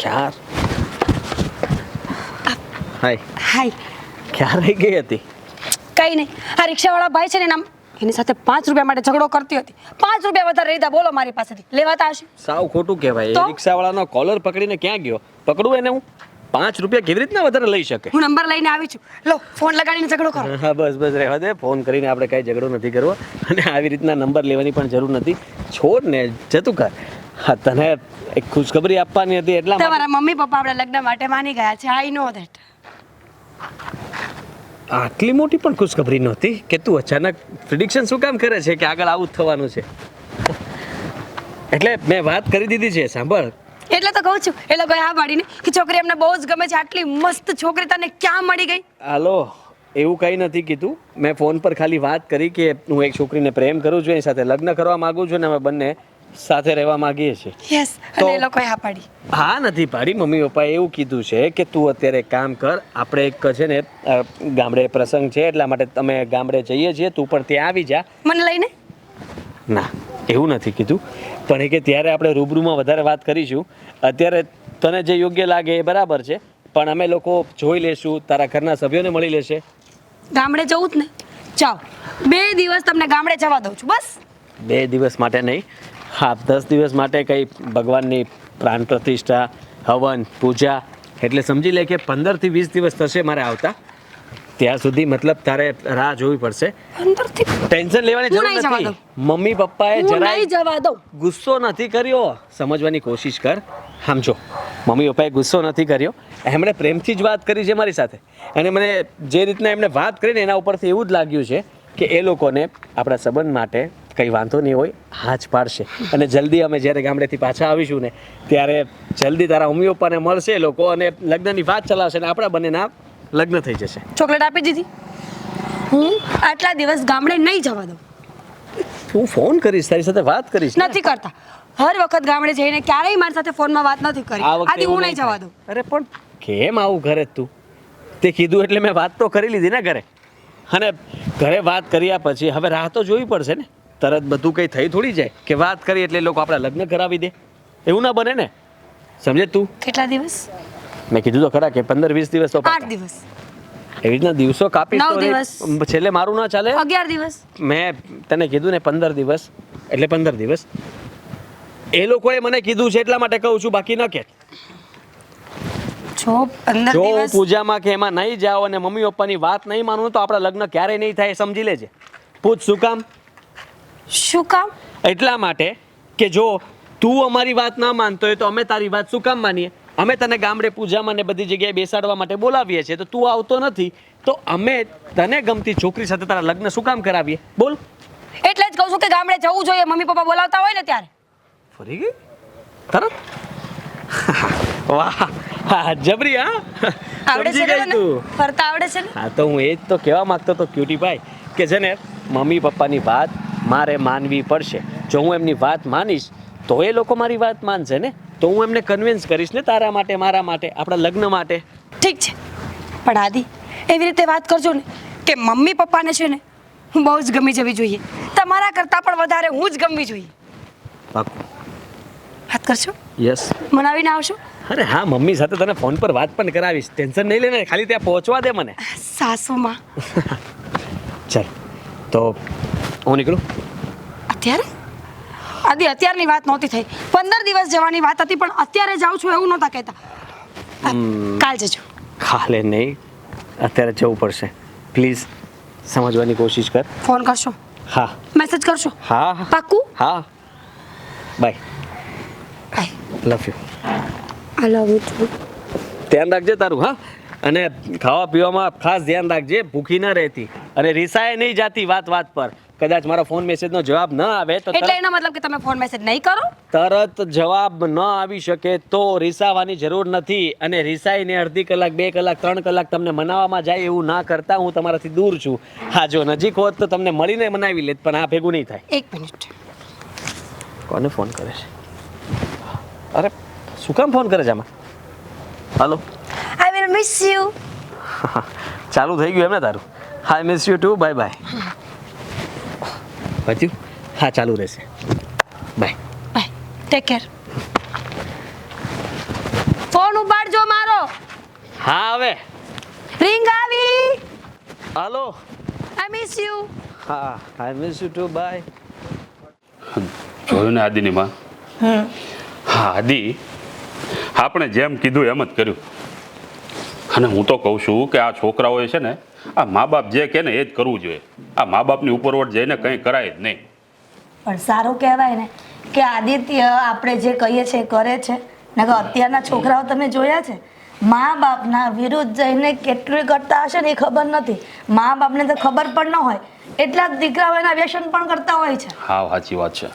યાર હાય હાય. ક્યાં રહી ગઈ હતી? કઈ નહીં, આ રિક્ષાવાળા ભાઈ છે ને એની સાથે 5 રૂપિયા માટે ઝઘડો કરતી હતી. 5 રૂપિયા વધારે રહી બોલો મારી પાસેથી લેવાતા હશે. સાવ ખોટું કહેવાય. તો? એ રિક્ષાવાળાનો કોલર પકડીને ક્યાં ગયો? પકડું એને હું? 5 રૂપિયા કેવી રીતના વધારે લઈ શકે? હું નંબર લઈને આવી છું. લો ફોન લગાડીને ઝઘડો કરો. હા બસ રહેવા દે. ફોન કરીને આપણે કાંઈ ઝઘડો નથી કરવો અને આવી રીતના નંબર લેવાની પણ જરૂર નથી. છોડ ને જતું કર. હા તને એક ખુશખબરી આપવાની હતી એટલા માટે. તમારા મમ્મી પપ્પા આપણા લગ્ન માટે માની ગયા છે. આઈ નો ધેટ. આટલી મોટી પણ ખુશખબરી નહોતી કે તું અચાનક પ્રિડિક્શન શું કામ કરે છે કે આગળ આવું જ થવાનું છે? એટલે મેં વાત કરી દીધી છે. સાંભળ, એટલે તો કહું છું એ લોકોએ હા પાડીને કે છોકરી એમને બહુ જ ગમે છે. આટલી મસ્ત છોકરી તને ક્યાં મળી ગઈ? હાલો, એવું કંઈ નથી કીધું. મેં ફોન પર ખાલી વાત કરી કે હું એક છોકરીને પ્રેમ કરું છું, એની સાથે લગ્ન કરવા માંગુ છું ને અમે બંને સાથે રહેવા માંગીએ છીએ. યસ, અને એ લોકોએ હા પાડી. હા નથી પાડી. મમ્મી પપ્પાએ એવું કીધું છે કે તું અત્યારે એક કામ કર, આપણે એક છે ને ગામડે પ્રસંગ છે એટલા માટે તમે ગામડે જઈએ છીએ, તું પણ ત્યાં આવી જા. મને લઈને? ના, એવું નથી કીધું, પણ એ કે ત્યારે આપણે રૂબરૂમાં વધારે વાત કરીશું. અત્યારે તને જે યોગ્ય લાગે એ બરાબર છે, પણ અમે લોકો જોઈ લેશું, તારા ઘરના સભ્યોને મળી લેશે. ગામડે જવું જ ને? જાઓ, 2 દિવસ તમને ગામડે જવા દઉં છું. બસ 2 દિવસ માટે નહીં, હા 10 દિવસ માટે કંઈ ભગવાનની પ્રાણ પ્રતિષ્ઠા, હવન, પૂજા, એટલે સમજી લે કે 15 થી 20 દિવસ થશે મારે આવતા. ત્યાં સુધી મતલબ તારે રાહ જોવી પડશે. 15 થી ટેન્શન લેવાની હું જરૂર નહીં જવા નથી. દઉં. મમ્મી પપ્પાએ હું જરાય નહીં જવા દઉં. ગુસ્સો નથી કર્યો. સમજવાની કોશિશ કર. સમજો, મમ્મી પપ્પાએ ગુસ્સો નથી કર્યો. એમણે પ્રેમથી જ વાત કરી છે મારી સાથે, અને મને જે રીતના એમણે વાત કરીને એના ઉપરથી એવું જ લાગ્યું છે કે એ લોકોને આપણા સંબંધ માટે કંઈ વાંધો નહીં હોય, હા જ પાડશે. અને જલ્દી અમે જ્યારે ગામડેથી પાછા આવીશું ને ત્યારે જલ્દી તારા મમ્મી પપ્પાને મળશે એ લોકો અને લગ્નની વાત ચલાવશે ને આપણા બંનેના લગ્ન થઈ જશે. ચોકલેટ આપી દીધી. હું આટલા દિવસ ગામડે નહીં જવા દઉં. હું ફોન કરીશ, તારી સાથે વાત કરીશ ને. નથી કરતા. હર વખત ગામડે જઈને ક્યારેય મારી સાથે ફોનમાં વાત નથી કરી. આ વખતે આથી એવું હું નહીં નહીં જવા થાય. દઉં. અરે પણ કેમ આવું ઘરે તું? તે કીધું એટલે મેં વાત તો કરી લીધી ને ઘરે. અને ઘરે વાત કર્યા પછી હવે રાહ તો જોવી પડશે ને. તરત બધું કંઈ થઈ થોડી જાય કે વાત કરી એટલે લોકો આપણા લગ્ન કરાવી દે. એવું ના બને ને. સમજે તું? કેટલા દિવસ? મેં કીધું તો ખરા કે 15-20 દિવસ તો 8 દિવસ. એવી રીતના દિવસો કાપીશ 9 તો દિવસ. છેલ્લે મારું ના ચાલે. 11 દિવસ. મેં તને કીધું ને 15 દિવસ એટલે 15 દિવસ. એ લોકોએ મને કીધું છે એટલા માટે કહું છું, બાકી ન કે. જો 15 જો દિવસ પૂજામાં કે એમાં નહીં જાઓ અને મમ્મી પપ્પાની વાત નહીં માનું તો આપણા લગ્ન ક્યારેય નહીં થાય, સમજી લેજે. પૂછ શું કામ? શું કામ? એટલા માટે કે જો તું અમારી વાત ના માનતો હોય તો અમે તારી વાત શું કામ માનીએ? અમે તને ગામડે પૂજામાં ને બધી જગ્યાએ બેસાડવા માટે બોલાવીએ છીએ, તો તું આવતો નથી તો અમે તને ગમતી છોકરી સાથે તારા લગ્ન શું કામ કરાવીએ? બોલ. એટલે જ કહું છું કે ગામડે જવું જોઈએ. મમ્મી પપ્પા બોલાવતા હોય ને ત્યારે. ફરી ગઈ તરત? વાહ, હા જબરી. હા આવડે સમજી છે ગઈ ને? તું. ફરતા આવડે છે ને? હા તો હું એ જ તો કહેવા માંગતો હતો ક્યુટી ભાઈ કે છે ને મમ્મી પપ્પાની વાત મારે માનવી પડશે. જો હું એમની વાત માનીશ તો એ લોકો મારી વાત માનશે ને, તો હું એમને કન્વિન્સ કરીશ ને તારા માટે, મારા માટે, આપણા લગ્ન માટે. ઠીક છે, પણ આદિ એવી રીતે વાત કરજો ને કે મમ્મી પપ્પાને છે ને હું બહુ જ ગમી જવી જોઈએ. તમારા કરતાં પણ વધારે હું જ ગમવી જોઈએ. પાક્કું? વાત કરશો? યસ. મનાવીને આવશો? અરે હા, મમ્મી સાથે તને ફોન પર વાત પણ કરાવીશ. ટેન્શન નહીં લેને, ખાલી ત્યાં પહોંચવા દે મને. સાસુમાં. ચાલ તો હું નીકળું. અત્યારે? આદિ અત્યારની વાત નહોતી થઈ. 15 દિવસ જવાની વાત હતી, પણ અત્યારે જાઉં છું એવું નહોતા કહેતા. કાલ જજો. કાલે નહીં, અત્યારે જવું પડશે. પ્લીઝ સમજવાની કોશિશ કર. ફોન કરશો? હા. મેસેજ કરશો? હા હા પાક્કું? હા. Bye. Bye. Love you. I love you too. ધ્યાન રાખજે તારું. હા, અને ખાવા પીવામાં ખાસ ધ્યાન રાખજે, ભૂખી ન રહેતી અને રીસાએ નહીં જાતી વાત વાત પર. કદાચ મારા ફોન મેસેજનો જવાબ ન આવે તો એટલે એનો મતલબ કે તમે ફોન મેસેજ નહીં કરો? તરત જવાબ ન આવી શકે તો રીસાવાની જરૂર નથી. અને રીસાઈને અડધી કલાક, 2 કલાક, 3 કલાક તમને મનાવવામાં જાય એવું ના કરતા. હું તમારાથી દૂર છું. હા, જો નજીક હોત તો તમને મળીને મનાવી લેત, પણ આ ભેગું નહીં થાય. 1 મિનિટ. કોને ફોન કરે છે? અરે શું કામ ફોન કરે છે આમાં? Hello. I will miss you. ચાલુ થઈ ગયું એમ ને તારું? I miss you too. Bye bye. પછી હા ચાલુ રહેશે. Bye. Bye. Take care. Phone ઉપાડજો મારો. હા હવે રિંગ આવી. હાલો. I miss you. હા I miss you too bye. જોયું ને આદિની માં. હા આદિ, આપણે જેમ કીધું એમ જ કર્યું. અને હું તો કહું છું કે આ છોકરાઓએ છે ને આ મા બાપ જે કહે ને એ જ કરવું જોઈએ. આ મા બાપની ઉપરવટ જઈને કંઈ કરાય જ નહીં. પણ સારું કહેવાય ને કે આદિત્ય આપણે જે કહીએ છીએ એ કરે છે. નકર અત્યારના છોકરાઓ તમે જોયા છે, મા બાપના વિરુદ્ધ જઈને કેટલું કરતા હશે ને એ ખબર નથી. મા બાપને તો ખબર પણ ન હોય એટલા જ દીકરાઓ એના વ્યસન પણ કરતા હોય છે. હા સાચી વાત છે.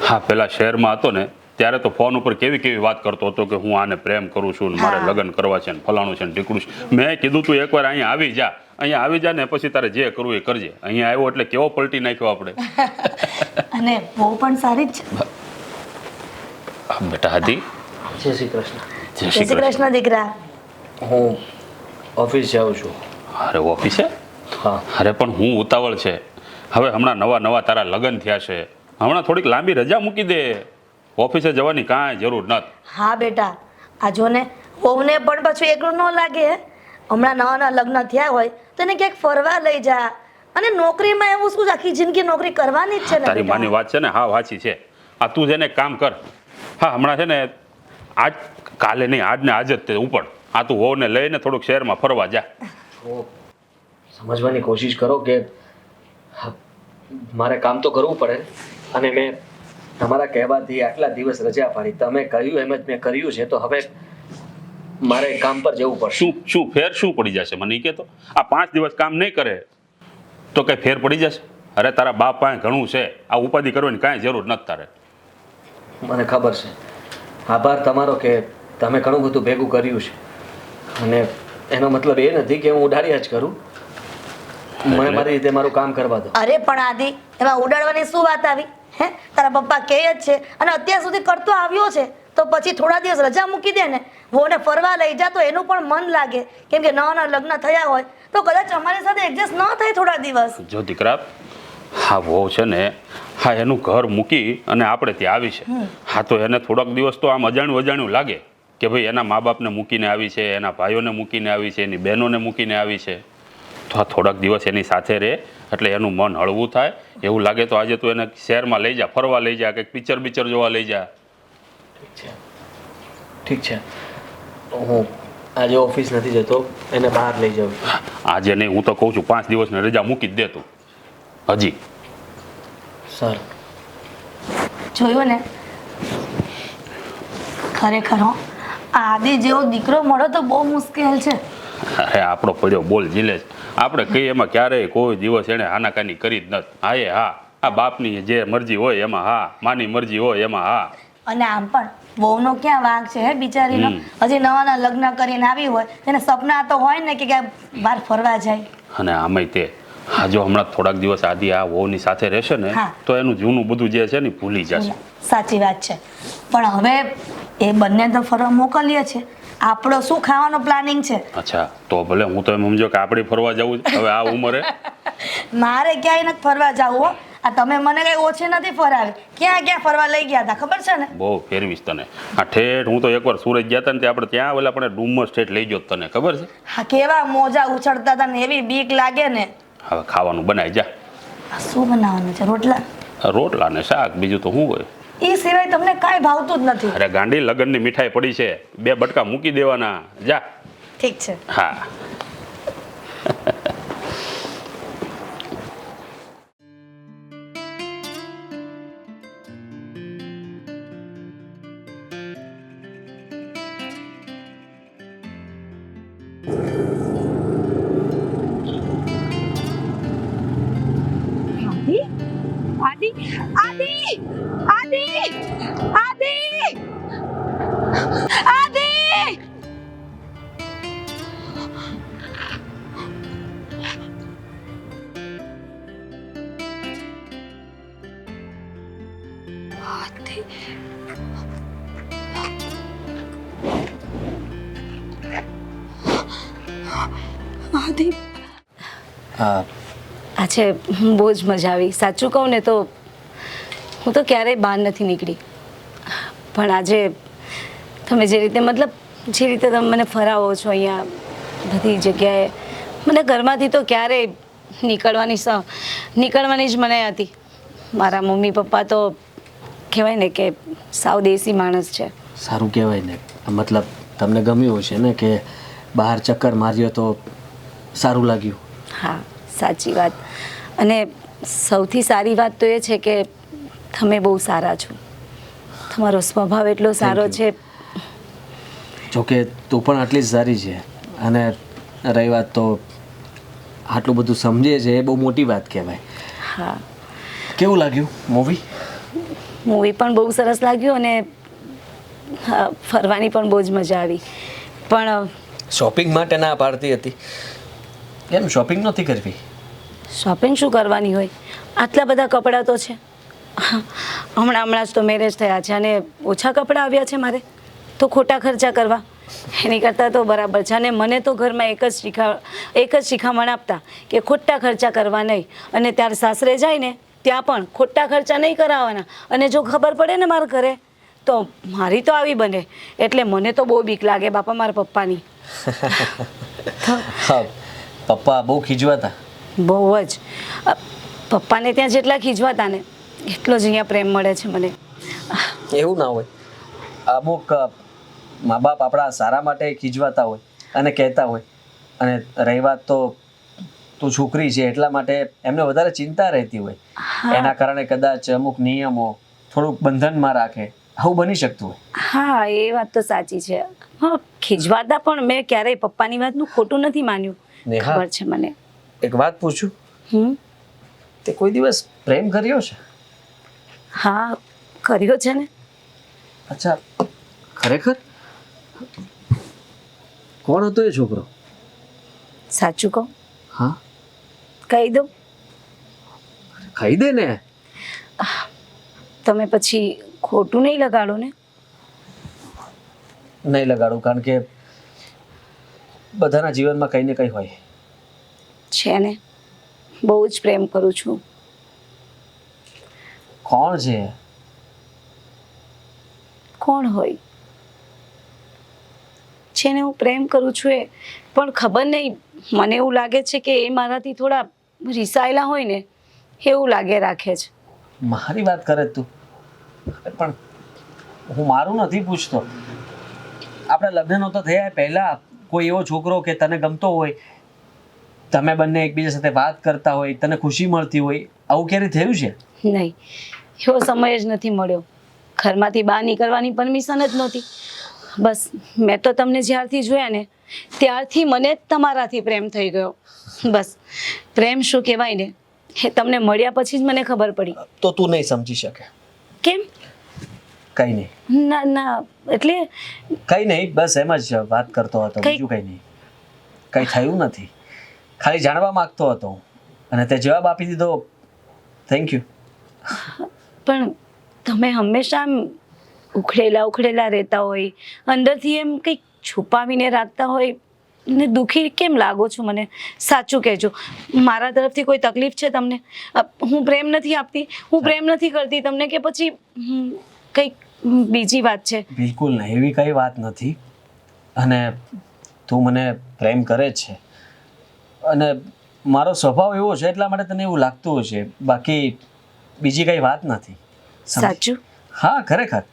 હા પેલા શહેરમાં હતો ને ત્યારે તો ફોન ઉપર કેવી કેવી વાત કરતો હતો કે હું આને પ્રેમ કરું છું ને મારે હા. લગ્ન કરવા છે ને ફલાણું છે ને ઢીકડું છે. મેં કીધું તું એકવાર અહીંયા આવી જા, અહીંયા આવી જા ને પછી તારે જે કરવું એ કરજે. અહીંયા આવ્યો એટલે કેવો પલટી નાખ્યો આપણે. અને બહુ પણ સારી જ છે. હા, બેટા હાદી, જય શ્રી કૃષ્ણ. જય જય શ્રી શ્રી કૃષ્ણ. કૃષ્ણ દીકરા. હું ઓફિસ જાઉં છું. અરે ઓફિસે? હા. અરે પણ હું ઉતાવળ છે. હવે હમણાં નવા નવા તારા લગ્ન થયા છે, હમણાં થોડીક લાંબી રજા મૂકી દે. ઓફિસે જવાની કાંઈ જરૂર નથી. હા બેટા, આ જો ને વહુને પણ પાછું એકલું ન લાગે. હમણાં નવા નવા લગ્ન થયા હોય તો એને ક્યાંક ફરવા લઈ જા. અને નોકરીમાં એવું શું છે, આખી જિંદગી નોકરી કરવાની જ છે ને તારી બેટા. માની વાત છે ને, હા વાંચી છે. આ તું છે ને એક કામ કર. હા હમણાં છે ને આજ કાલે નહીં, આજ ને આજ જ તે ઉપર આ તું વહુને લઈને થોડુંક શહેરમાં ફરવા જા. તો સમજવાની કોશિશ કરો કે હા, મારે કામ તો કરવું પડે. અને મેં તમારા કહેવાથી આટલા દિવસ રજા પાડી, તમે કહ્યું એમ જ મેં કર્યું છે, તો હવે મારે કામ પર જવું પડશે. શું શું ફેર શું પડી જશે મને ઈ કે તો? આ 5 દિવસ કામ નહીં કરે તો કઈ ફેર પડી જશે? અરે તારા બાપ પાસે ઘણું છે, આ ઉપાધિ કરવાની કાંઈ જરૂર નથી તારે. મને ખબર છે. આભાર તમારો કે તમે ઘણું બધું ભેગું કર્યું છે. અને એનો મતલબ એ નથી કે હું ઉડાડ્યા જ કરું. મને મારી રીતે મારું કામ કરવા દો. અરે પણ આદિ, એમાં ઉડાડવાની શું વાત આવી? હે, તારા પપ્પા કહે જ છે અને અત્યાર સુધી કરતો આવ્યો છે, તો પછી થોડા દિવસ રજા મૂકી દે ને, વહુને ફરવા લઈ જા તો એનું પણ મન લાગે. કેમ કે નવા નવા લગ્ન થયા હોય તો કદાચ અમારી સાથે એડજસ્ટ ન થાય થોડા દિવસ. જો દીકરા, હા વહુ છે ને, હા એનું ઘર મૂકી અને આપણે ત્યાં આવી છે. હા તો એને થોડાક દિવસ તો આમ અજાણ્યું અજાણ્યું લાગે કે ભાઈ એના મા બાપને મૂકીને આવી છે, એના ભાઈઓને મૂકીને આવી છે, એની બહેનોને મૂકીને આવી છે. તો આ થોડાક દિવસ એની સાથે રહે એટલે એનું મન હળવું થાય. એવું લાગે તો આજે તું એને શહેરમાં લઈ જા, ફરવા લઈ જા, કંઈક પિક્ચર જોવા લઈ જા. ઠીક છે. હું આજે ઓફિસ નથી જતો, એને બહાર લઈ જાઉં છું. આજે નહીં, હું તો કહું છું 5 દિવસની રજા મૂકી જ દે તું હજી. સર, જોયું ને, ખરેખર હો, આ આદિ જેવો દીકરો મળો તો બહુ મુશ્કેલ છે. અરે આપણો પડ્યો બોલ જીલે છે. આપણે કહીએ એમાં ક્યારેય કોઈ દિવસ એણે હાનાકાની કરી જ નથી. હા એ હા, આ બાપની જે મરજી હોય એમાં હા, માની મરજી હોય એમાં હા. અને આમ પણ વહુનો ક્યાં વાંક છે હે બિચારીનો? હજી નવા નવા લગ્ન કરીને આવી હોય તેને સપના તો હોય ને કે ક્યાંક બહાર ફરવા જાય. અને આમાંય તે હા જો હમણાં થોડાક દિવસ આદિ આ વહુની સાથે રહેશે ને હા. તો એનું જૂનું બધું જે છે ને ઈ ભૂલી જશે. સાચી વાત છે. પણ હવે એ બંને તો ફરવા મોકલીએ છે, આપણો શું ખાવાનો પ્લાનિંગ છે? અચ્છા તો ભલે, હું તો એમ સમજો કે આપણે ફરવા જવું છે હવે આ ઉંમરે. મારે ક્યાંય નથી ફરવા જવું હો. આ તમે મને કઈ ઓછી નથી ફરાવી. ક્યાં ક્યાં ફરવા લઈ ગયા હતા ખબર છે ને? બહુ ફેરવીશ તને. આ ઠેઠ હું તો એકવાર સુરત ગયા હતા ને તે આપણે ત્યાં ઓલા આપણે ડુમસ ઠેઠ લઈ ગયો તને ખબર છે. હા, કેવા મોજા ઉછળતા હતા ને, એવી બીક લાગે ને. હવે ખાવાનું બનાવી જા. આ શું બનાવવાનું છે? રોટલા? રોટલા ને શાક, બીજું તો શું હોય? એ સિવાય તમને કાંઈ ભાવતું જ નથી. અરે ગાંડી, લગનની મીઠાઈ પડી છે, 2 બટકા મૂકી દેવાના. જા. ઠીક છે. હા. આદિ, આદિ, આદિ, આદિ, આદિ, આદિ. આદિ. હા. આજે બહુ જ મજા આવી. સાચું કહું ને તો હું તો ક્યારેય બહાર નથી નીકળી, પણ આજે તમે જે રીતે મતલબ જે રીતે તમે મને ફરાવો છો અહીંયા બધી જગ્યાએ, મને ઘરમાંથી તો ક્યારેય નીકળવાની જ મને હતી. મારા મમ્મી પપ્પા તો કહેવાય ને કે સાવ દેશી માણસ છે. સારું કહેવાય ને, મતલબ તમને ગમ્યું હશે ને કે બહાર ચક્કર માર્યો તો સારું લાગ્યું. હા, સાચી વાત. અને સૌથી સારી વાત તો એ છે કે તમે બહુ સારા છો. તમારો સ્વભાવ એટલો સારો Thank you. છે. જોકે તું પણ આટલી જ સારી છે, અને રહી વાત તો આટલું બધું સમજે છે એ બહુ મોટી વાત કહેવાય. હા, કેવું લાગ્યું મૂવી? મૂવી પણ બહુ સરસ લાગ્યું અને ફરવાની પણ બહુ જ મજા આવી. પણ શોપિંગ માટે ના પાડતી હતી, એમ શોપિંગ નહોતી કરવી? શોપિંગ શું કરવાની હોય, આટલા બધા કપડાં તો છે. હમણાં જ તો મેરેજ થયા છે અને ઓછા કપડાં આવ્યા છે મારે તો ખોટા ખર્ચા કરવા. એની કરતાં તો બરાબર છે. અને મને તો ઘરમાં એક જ શિખામણ આપતા કે ખોટા ખર્ચા કરવા નહીં, અને ત્યારે સાસરે જાય ને ત્યાં પણ ખોટા ખર્ચા નહીં કરાવવાના. અને જો ખબર પડે ને મારા ઘરે તો મારી તો આવી બને. એટલે મને તો બહુ બીક લાગે બાપા મારા પપ્પાની. હા, પપ્પા બહુ ખીજવાતા. બહુ જ. પપ્પાને ત્યાં જેટલા ખીજવાતા ને એટલો જ અહીંયા પ્રેમ મળે છે મને. એવું ના હોય, અમુક મા બાપ આપણા સારા માટે ખીજવાતા હોય અને કહેતા હોય, અને રહી વાત તો તું છોકરી છે એટલા માટે એમને વધારે ચિંતા રહેતી હોય. એના કારણે કદાચ અમુક નિયમો થોડુંક બંધનમાં રાખે, આવું બની શકતું હોય. હા, એ વાત તો સાચી છે. હા, ખીજવાતા પણ મેં ક્યારેય પપ્પાની વાતનું ખોટું નથી માન્યું. નેહા, ખબર છે મને. એક વાત પૂછું, તે કોઈ દિવસ પ્રેમ કર્યો છે? હા, કર્યો છે ને. અચ્છા, ખરેખર? કોણ હતો એ છોકરો? સાચું કહું? હા, કહી દઉં? કહી દે ને. તમે પછી ખોટું નહીં લગાડો ને? નહીં લગાડું, કારણ કે બધાના જીવનમાં કંઈ ને કંઈ હોય. છે ને, બહુ જ પ્રેમ કરું છું. કોણ છે? કોણ હોય છે ને, હું પ્રેમ કરું છું એ પણ ખબર નહીં, મને એવું લાગે છે કે એ મારાથી થોડા રિસાયેલા હોય ને એવું લાગે રાખે છે. મારી વાત કરે તું, પણ હું મારું નથી પૂછતો. આપણે લગ્ન નહોતા થયા પહેલા કોઈ એવો છોકરો કે તને ગમતો હોય, તમે બંને એકબીજા સાથે વાત કરતા હોય, તને ખુશી મળતી હોય, આવું ક્યારે થયું છે? નહીં, એવો સમય જ નથી મળ્યો. ઘરમાંથી બહાર નીકળવાની પરમિશન જ નહોતી. બસ મેં તો તમને જ્યારથી જોયા ને ત્યારથી મને જ તમારાથી પ્રેમ થઈ ગયો. બસ પ્રેમ શું કહેવાય ને એ તમને મળ્યા પછી જ મને ખબર પડી. તો તું નહીં સમજી શકે. કેમ? કંઈ નહીં. ના ના, એટલે કંઈ નહીં, બસ એમ જ વાત કરતો હતો, બીજું કંઈ નહીં. કંઈ થયું નથી, ખાલી જાણવા માંગતો હતો હું, અને તે જવાબ આપી દીધો. Thank you. પણ તમે હંમેશા આમ ઉખડેલા રહેતા હોય, અંદરથી એમ કંઈક છુપાવીને રાખતા હોય ને દુઃખી કેમ લાગો છો મને? સાચું કહેજો, મારા તરફથી કોઈ તકલીફ છે તમને? હું પ્રેમ નથી આપતી, હું પ્રેમ નથી કરતી તમને, કે પછી કંઈક બીજી વાત છે? બિલકુલ નહીં, એવી કઈ વાત નથી. અને તું મને પ્રેમ કરે છે અને મારો સ્વભાવ એવો છે એટલા માટે તને એવું લાગતું હશે, બાકી બીજી કઈ વાત નથી. સાચું? હા, ખરેખર.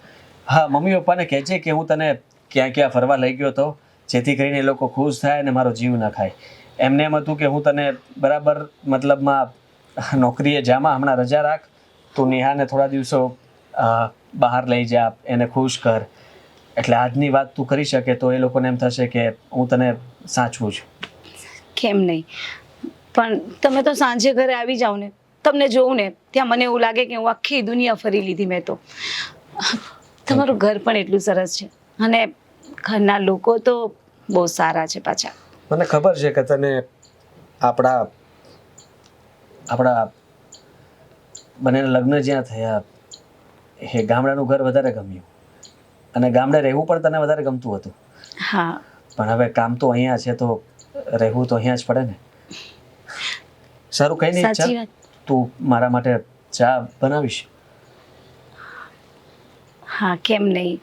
હા, મમ્મી પપ્પાને કહે છે કે હું તને ક્યાં ક્યાં ફરવા લઈ ગયો હતો, જેથી કરીને એ લોકો ખુશ થાય અને મારો જીવ ન ખાય. એમને એમ હતું કે હું તને બરાબર મતલબમાં નોકરીએ જામાં, હમણાં રજા રાખ, તું નેહાને થોડા દિવસો બહાર લઈ જા, એને ખુશ કર, એટલે આજની વાત તું કરી શકે તો એ લોકોને એમ થશે કે હું તને સાચવું છું. કેમ નહીં, પણ તમે તો સાંજે ઘરે આવી જાઓ ને, તમને જોઉં ને ત્યાં મને એવું લાગે કે હું આખી દુનિયા ફરી લીધી મેં તો. તમારું ઘર પણ એટલું સરસ છે અને ઘરના લોકો તો બહુ સારા છે પાછા. મને ખબર છે કે તને આપણા બંનેના લગ્ન જ્યાં થયા એ ગામડાનું ઘર વધારે ગમ્યું, અને ગામડે રહેવું પણ તને વધારે ગમતું હતું. હા, પણ હવે કામ તો અહીંયા છે તો રહેવું તો અહીંયા જ પડે ને. સારું, કઈ નહીં, સાચી ચાલ વાત. તું મારા માટે ચા બનાવીશ? હા, કેમ નહીં.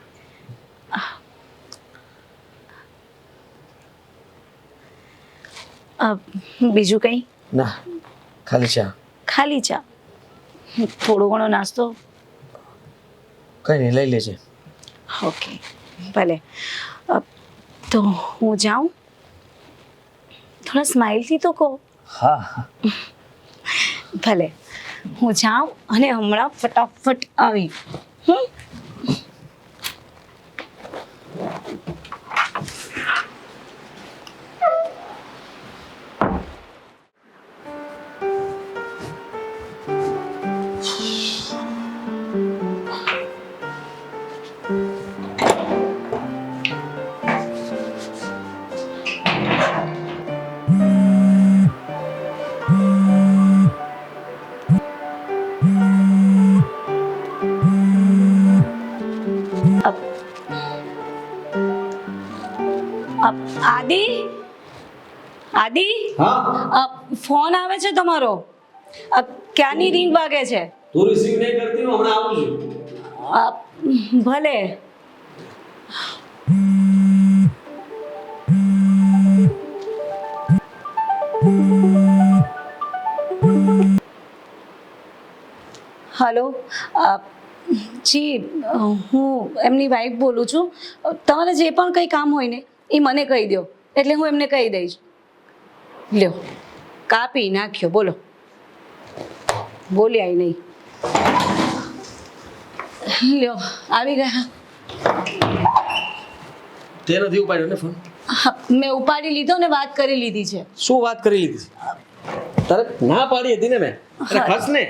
બીજું કંઈ? ના, ખાલી ચા. ખાલી ચા? થોડો ઘણો નાસ્તો? કંઈ નહીં, લઈ લેજે. ઓકે, ભલે. તો હું જાઉં? થોડા સ્માઇલથી તો કહો. હા હા. ભલે, હું જાઉં અને હમણાં ફટાફટ આવી. હમ. આદિ, આદિ, હા, ફોન આવે છે તમારો. ક્યાંની રિંગ વાગે છે? તું રિસીવ નહીં કરતી, હું હમણાં આવું છું. ભલે. હલો, જી, હું એમની વાઈફ બોલું છું. તમારે જે પણ કંઈ કામ હોય ને એ મને કહી દો, એટલે હું એમને કહી દઈશ. લ્યો, કાપી નાખ્યો. બોલો. બોલ્યા નહીં. લ્યો, આવી ગયા. તે નથી ઉપાડ્યો ને ફોન? હા, મેં ઉપાડી લીધો ને વાત કરી લીધી છે. શું વાત કરી લીધી છે? તારે ના પાડી હતી ને મેં. અરે ખસ ને.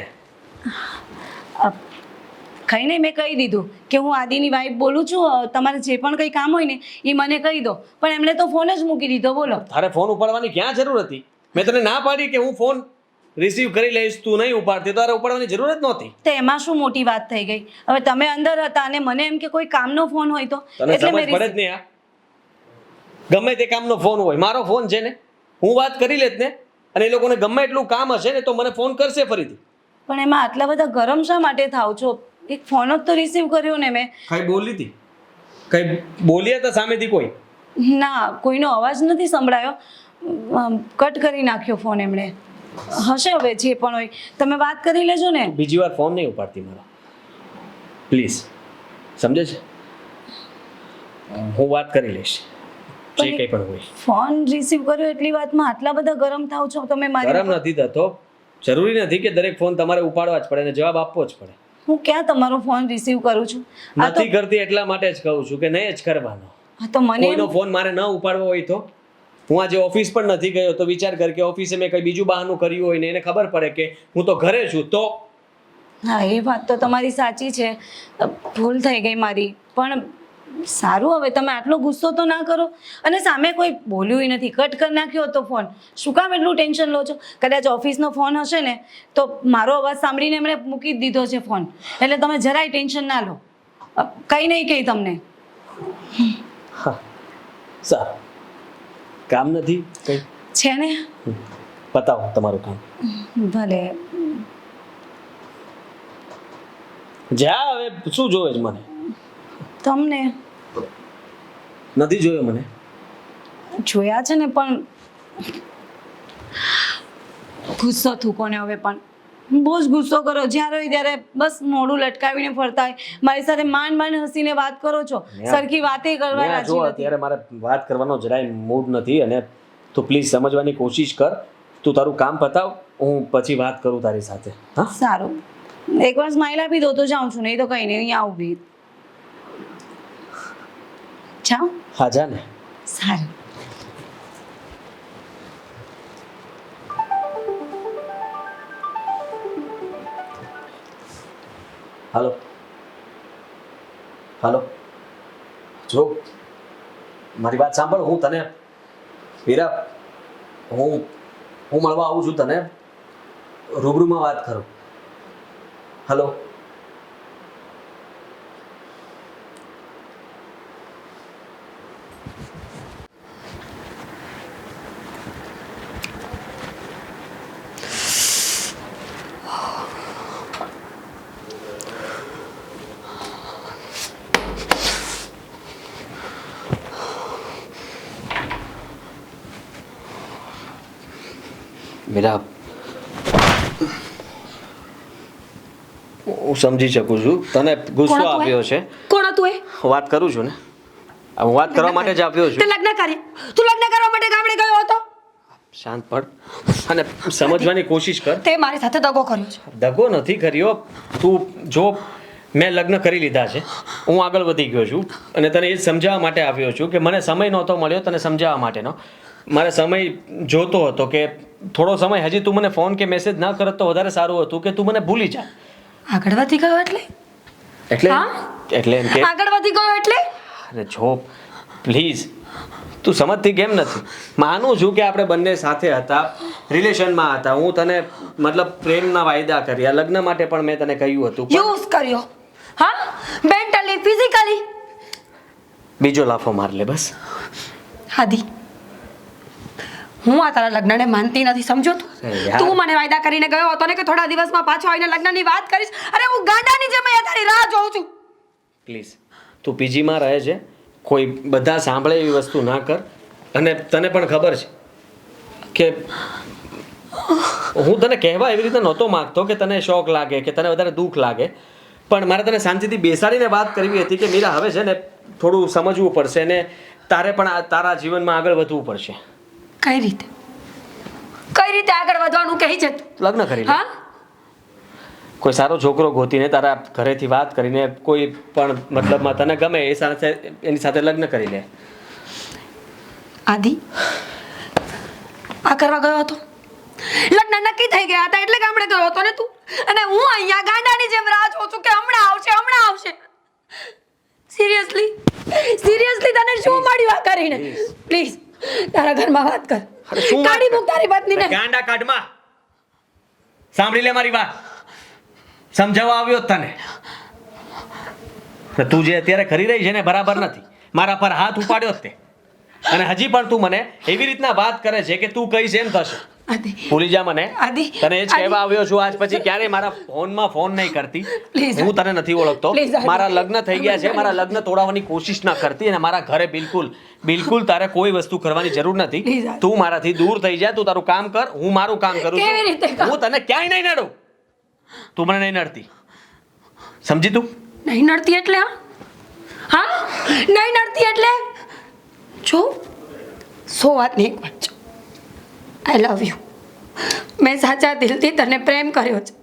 કંઈ નહીં, મેં કહી દીધું કે હું આદિની વાઈફ બોલું છું. તમારે જે પણ કંઈ કામ હોય ને એ મને કહી દો. પણ એમણે તો ફોન જ મૂકી દીધો. બોલો. તારે ફોન ઉપાડવાની ક્યાં જરૂર હતી? મેં તને ના પાડી કે હું ફોન રિસીવ કરી લઈશ, તું નહીં ઉપાડતી, તારે ઉપાડવાની જરૂર જ નહોતી. તો એમાં શું મોટી વાત થઈ ગઈ? હવે તમે અંદર હતા અને મને એમ કે કોઈ કામનો ફોન હોય તો તને સમજ પડે જ નહીં. આ ગમે તે કામનો ફોન હોય, મારો ફોન છે ને, હું વાત કરી લેત ને, અને એ લોકોને ગમે એટલું કામ હશે ને તો મને ફોન કરશે ફરીથી. પણ એમાં આટલા બધા ગરમ શા માટે થાવ છો? એક ફોન જ તો રિસીવ કર્યો ને મેં. કઈ બોલી હતી? કઈ બોલ્યા હતા સામેથી કોઈ? ના, કોઈનો અવાજ નથી સંભળાયો. કટ કરી નાખ્યો ફોન એમણે. હશે હવે જે પણ હોય, તમે વાત કરી લેજો ને. બીજી વાર ફોન નહીં ઉપાડતી મારો, પ્લીઝ. સમજે છે? હું વાત કરી લઈશ જે કંઈ પણ હોય. ફોન રિસીવ કર્યો એટલી વાતમાં આટલા બધા ગરમ થાવ છો તમે મારી? ગરમ નથી થતો. જરૂરી નથી કે દરેક ફોન તમારે ઉપાડવા જ પડે અને જવાબ આપવો જ પડે. હું ક્યાં તમારો ફોન રિસીવ કરું છું? આ તો નથી કરતી એટલા માટે જ કહું છું કે નહીં જ કરવાનો. આ તો મને કોઈનો ફોન મારે ન ઉપાડવો હોય તો હું આજે ઓફિસ પણ નથી ગયો તો વિચાર કર કે ઓફિસે મેં કંઈ બીજું બહાનું કર્યું હોય ને એને ખબર પડે કે હું તો ઘરે છું તો. હા, એ વાત તો તમારી સાચી છે. ભૂલ થઈ ગઈ મારી. પણ સારું, હવે તમે આટલો ગુસ્સો તો ના કરો. અને સામે કોઈ બોલ્યું નથી, કટ કરી નાખ્યો હતો ફોન. શું કામ એટલું ટેન્શન લો છો? કદાચ ઓફિસનો ફોન હશે ને તો મારો અવાજ સાંભળીને એમણે મૂકી જ દીધો છે ફોન. એટલે તમે જરાય ટેન્શન ના લો. કંઈ નહીં કહી તમને. હા, સારું. કામ નથી કંઈ? છે ને. બતાવો તમારું કામ. ભલે. જા, હવે શું જોવે છે મને? તમને નથી જોયો મને? જોયા છે ને, પણ ગુસ્સો થૂકો ને હવે પણ બહુ જ ગુસ્સો કરો. જ્યારે હોય ત્યારે બસ મોઢું લટકાવીને ફરતા હોય. મારી સાથે માંડ માંડ હસીને વાત કરો છો, સરખી વાતે કરવા રાજી જો નથી. અત્યારે મારે વાત કરવાનો જરાય મૂડ નથી અને તું પ્લીઝ સમજવાની કોશિશ કર. તું તારું કામ પતાવ, હું પછી વાત કરું તારી સાથે. હા, સારું. એકવાર સ્માઈલ આપી દો તો જાઉં છું, નહીં તો કંઈ નહીં, અહીંયા ઊભી. જાઓ. હા, જા ને. સારું. હાલો, હાલો. જો મારી વાત સાંભળ. હું તને વીરા, હું મળવા આવું છું તને, રૂબરૂમાં વાત કરું. હાલો. મીરા, હું સમજી શકું છું તને ગુસ્સો આવ્યો છે. કોણ હતું એ? વાત કરું છું ને, હું વાત કરવા માટે જ આવ્યો તે છું. લગ્ન કરી, તું લગ્ન કરવા માટે ગામડે ગયો હતો? શાંત પડ અને સમજવાની કોશિશ કર. તે મારી સાથે દગો કર્યો છે. દગો નથી કર્યો. તું જો મેં લગ્ન કરી લીધા છે, હું આગળ વધી ગયો છું અને તને એ જ સમજાવવા માટે આવ્યો છું કે મને સમય નહોતો મળ્યો તને સમજાવવા માટેનો. મારે સમય જોતો હતો કે થોડો સમય હજી તું મને ફોન કે મેસેજ ના કરત તો વધારે સારું હતું કે તું મને ભૂલી જા. આગળ વધી ગયો એટલે? એટલે હા? એટલે એમ કે આગળ વધી ગયો એટલે? અરે જો પ્લીઝ, તું સમજતી કેમ નથી? માનું છું કે આપણે બંને સાથે હતા, રિલેશનમાં હતા. હું તને મતલબ પ્રેમના વાયદા કર્યા, લગ્ન માટે પણ મેં તને કહ્યું હતું. પણ યુઝ કર્યો, હા? Mentally, physically. બીજો લાફો માર લે બસ. આદિ, હું આ તારા લગ્નને માનતી નથી, સમજો તું? અરે યાર. તું મને વાયદા કરીને ગયો હતો ને કે થોડા દિવસમાં પાછો આવીને લગ્નની વાત કરીશ. અરે હું ગાંડાની જેમ અહીંયા તારી રાહ જોઉં છું. પ્લીઝ, તું પીજીમાં રહે છે, કોઈ બધા સાંભળે એવી વસ્તુ ના કર. અને તને પણ ખબર છે કે હું તને કહેવા એવી રીતે નહોતો માગતો કે તને શોખ લાગે કે તને વધારે દુઃખ લાગે, પણ મારે તને શાંતિથી બેસાડીને વાત કરવી હતી કે મીરા હવે છે ને થોડું સમજવું પડશે ને તારે પણ તારા જીવનમાં આગળ વધવું પડશે. કઈ રીતે? કઈ રીતે આગળ વધવાનું કહે છે તું? લગ્ન કરી લે. હા? કોઈ સારો છોકરો ગોતીને તારા ઘરેથી વાત કરીને કોઈ પણ મતલબમાં તને ગમે એ સાથે એની સાથે લગ્ન કરી લે. આદિ, આ કરવા ગયો હતો? લગ્ન નક્કી થઈ ગયા હતા એટલે ગામડે ગયો હતો ને તું? અને હું અહીંયા ગાંડાની જેમ રાહ જોઉં છું કે હમણાં આવશે, હમણાં આવશે. સિરિયસલી તને શું મળ્યું આ કરીને? પ્લીઝ તારા ઘરમાં વાત કર. અરે શું વાત કાઢી કર? મૂક તારી પત્નીને. ગાંડા કાઢમાં સાંભળી લે મારી વાત. સમજાવવા આવ્યો જ તને. તું જે અત્યારે કરી રહી છે ને બરાબર નથી. મારા પર હાથ ઉપાડ્યો જ તે અને હજી પણ તું મને એવી રીતના વાત કરે છે કે તું કહીશ એમ થશે. આદિ, ભૂલી જા મને. આદિ, તને એ જ આદિ. કહેવા આવ્યો છું આજ પછી ક્યારેય મારા ફોનમાં ફોન નહીં કરતી. Please, હું તને નથી ઓળખતો. Please, આદિ. મારા લગ્ન થઈ ગયા છે, મારા લગ્ન તોડાવવાની કોશિશ ના કરતી અને મારા ઘરે બિલકુલ તારે કોઈ વસ્તુ કરવાની જરૂર નથી. Please, આદિ. તું મારાથી દૂર થઈ જા, તું તારું કામ કર, હું મારું કામ કરું કેવી રીતે છું. કામ? હું તને ક્યાંય નહીં નડું. તું મને નહીં નડતી, સમજી તું? નહીં નડતી એટલે? હા, નહીં નડતી એટલે? જો 100 વાતની એક વાત છે. આઈ લવ યુ. મેં સાચા દિલથી તને પ્રેમ કર્યો છે.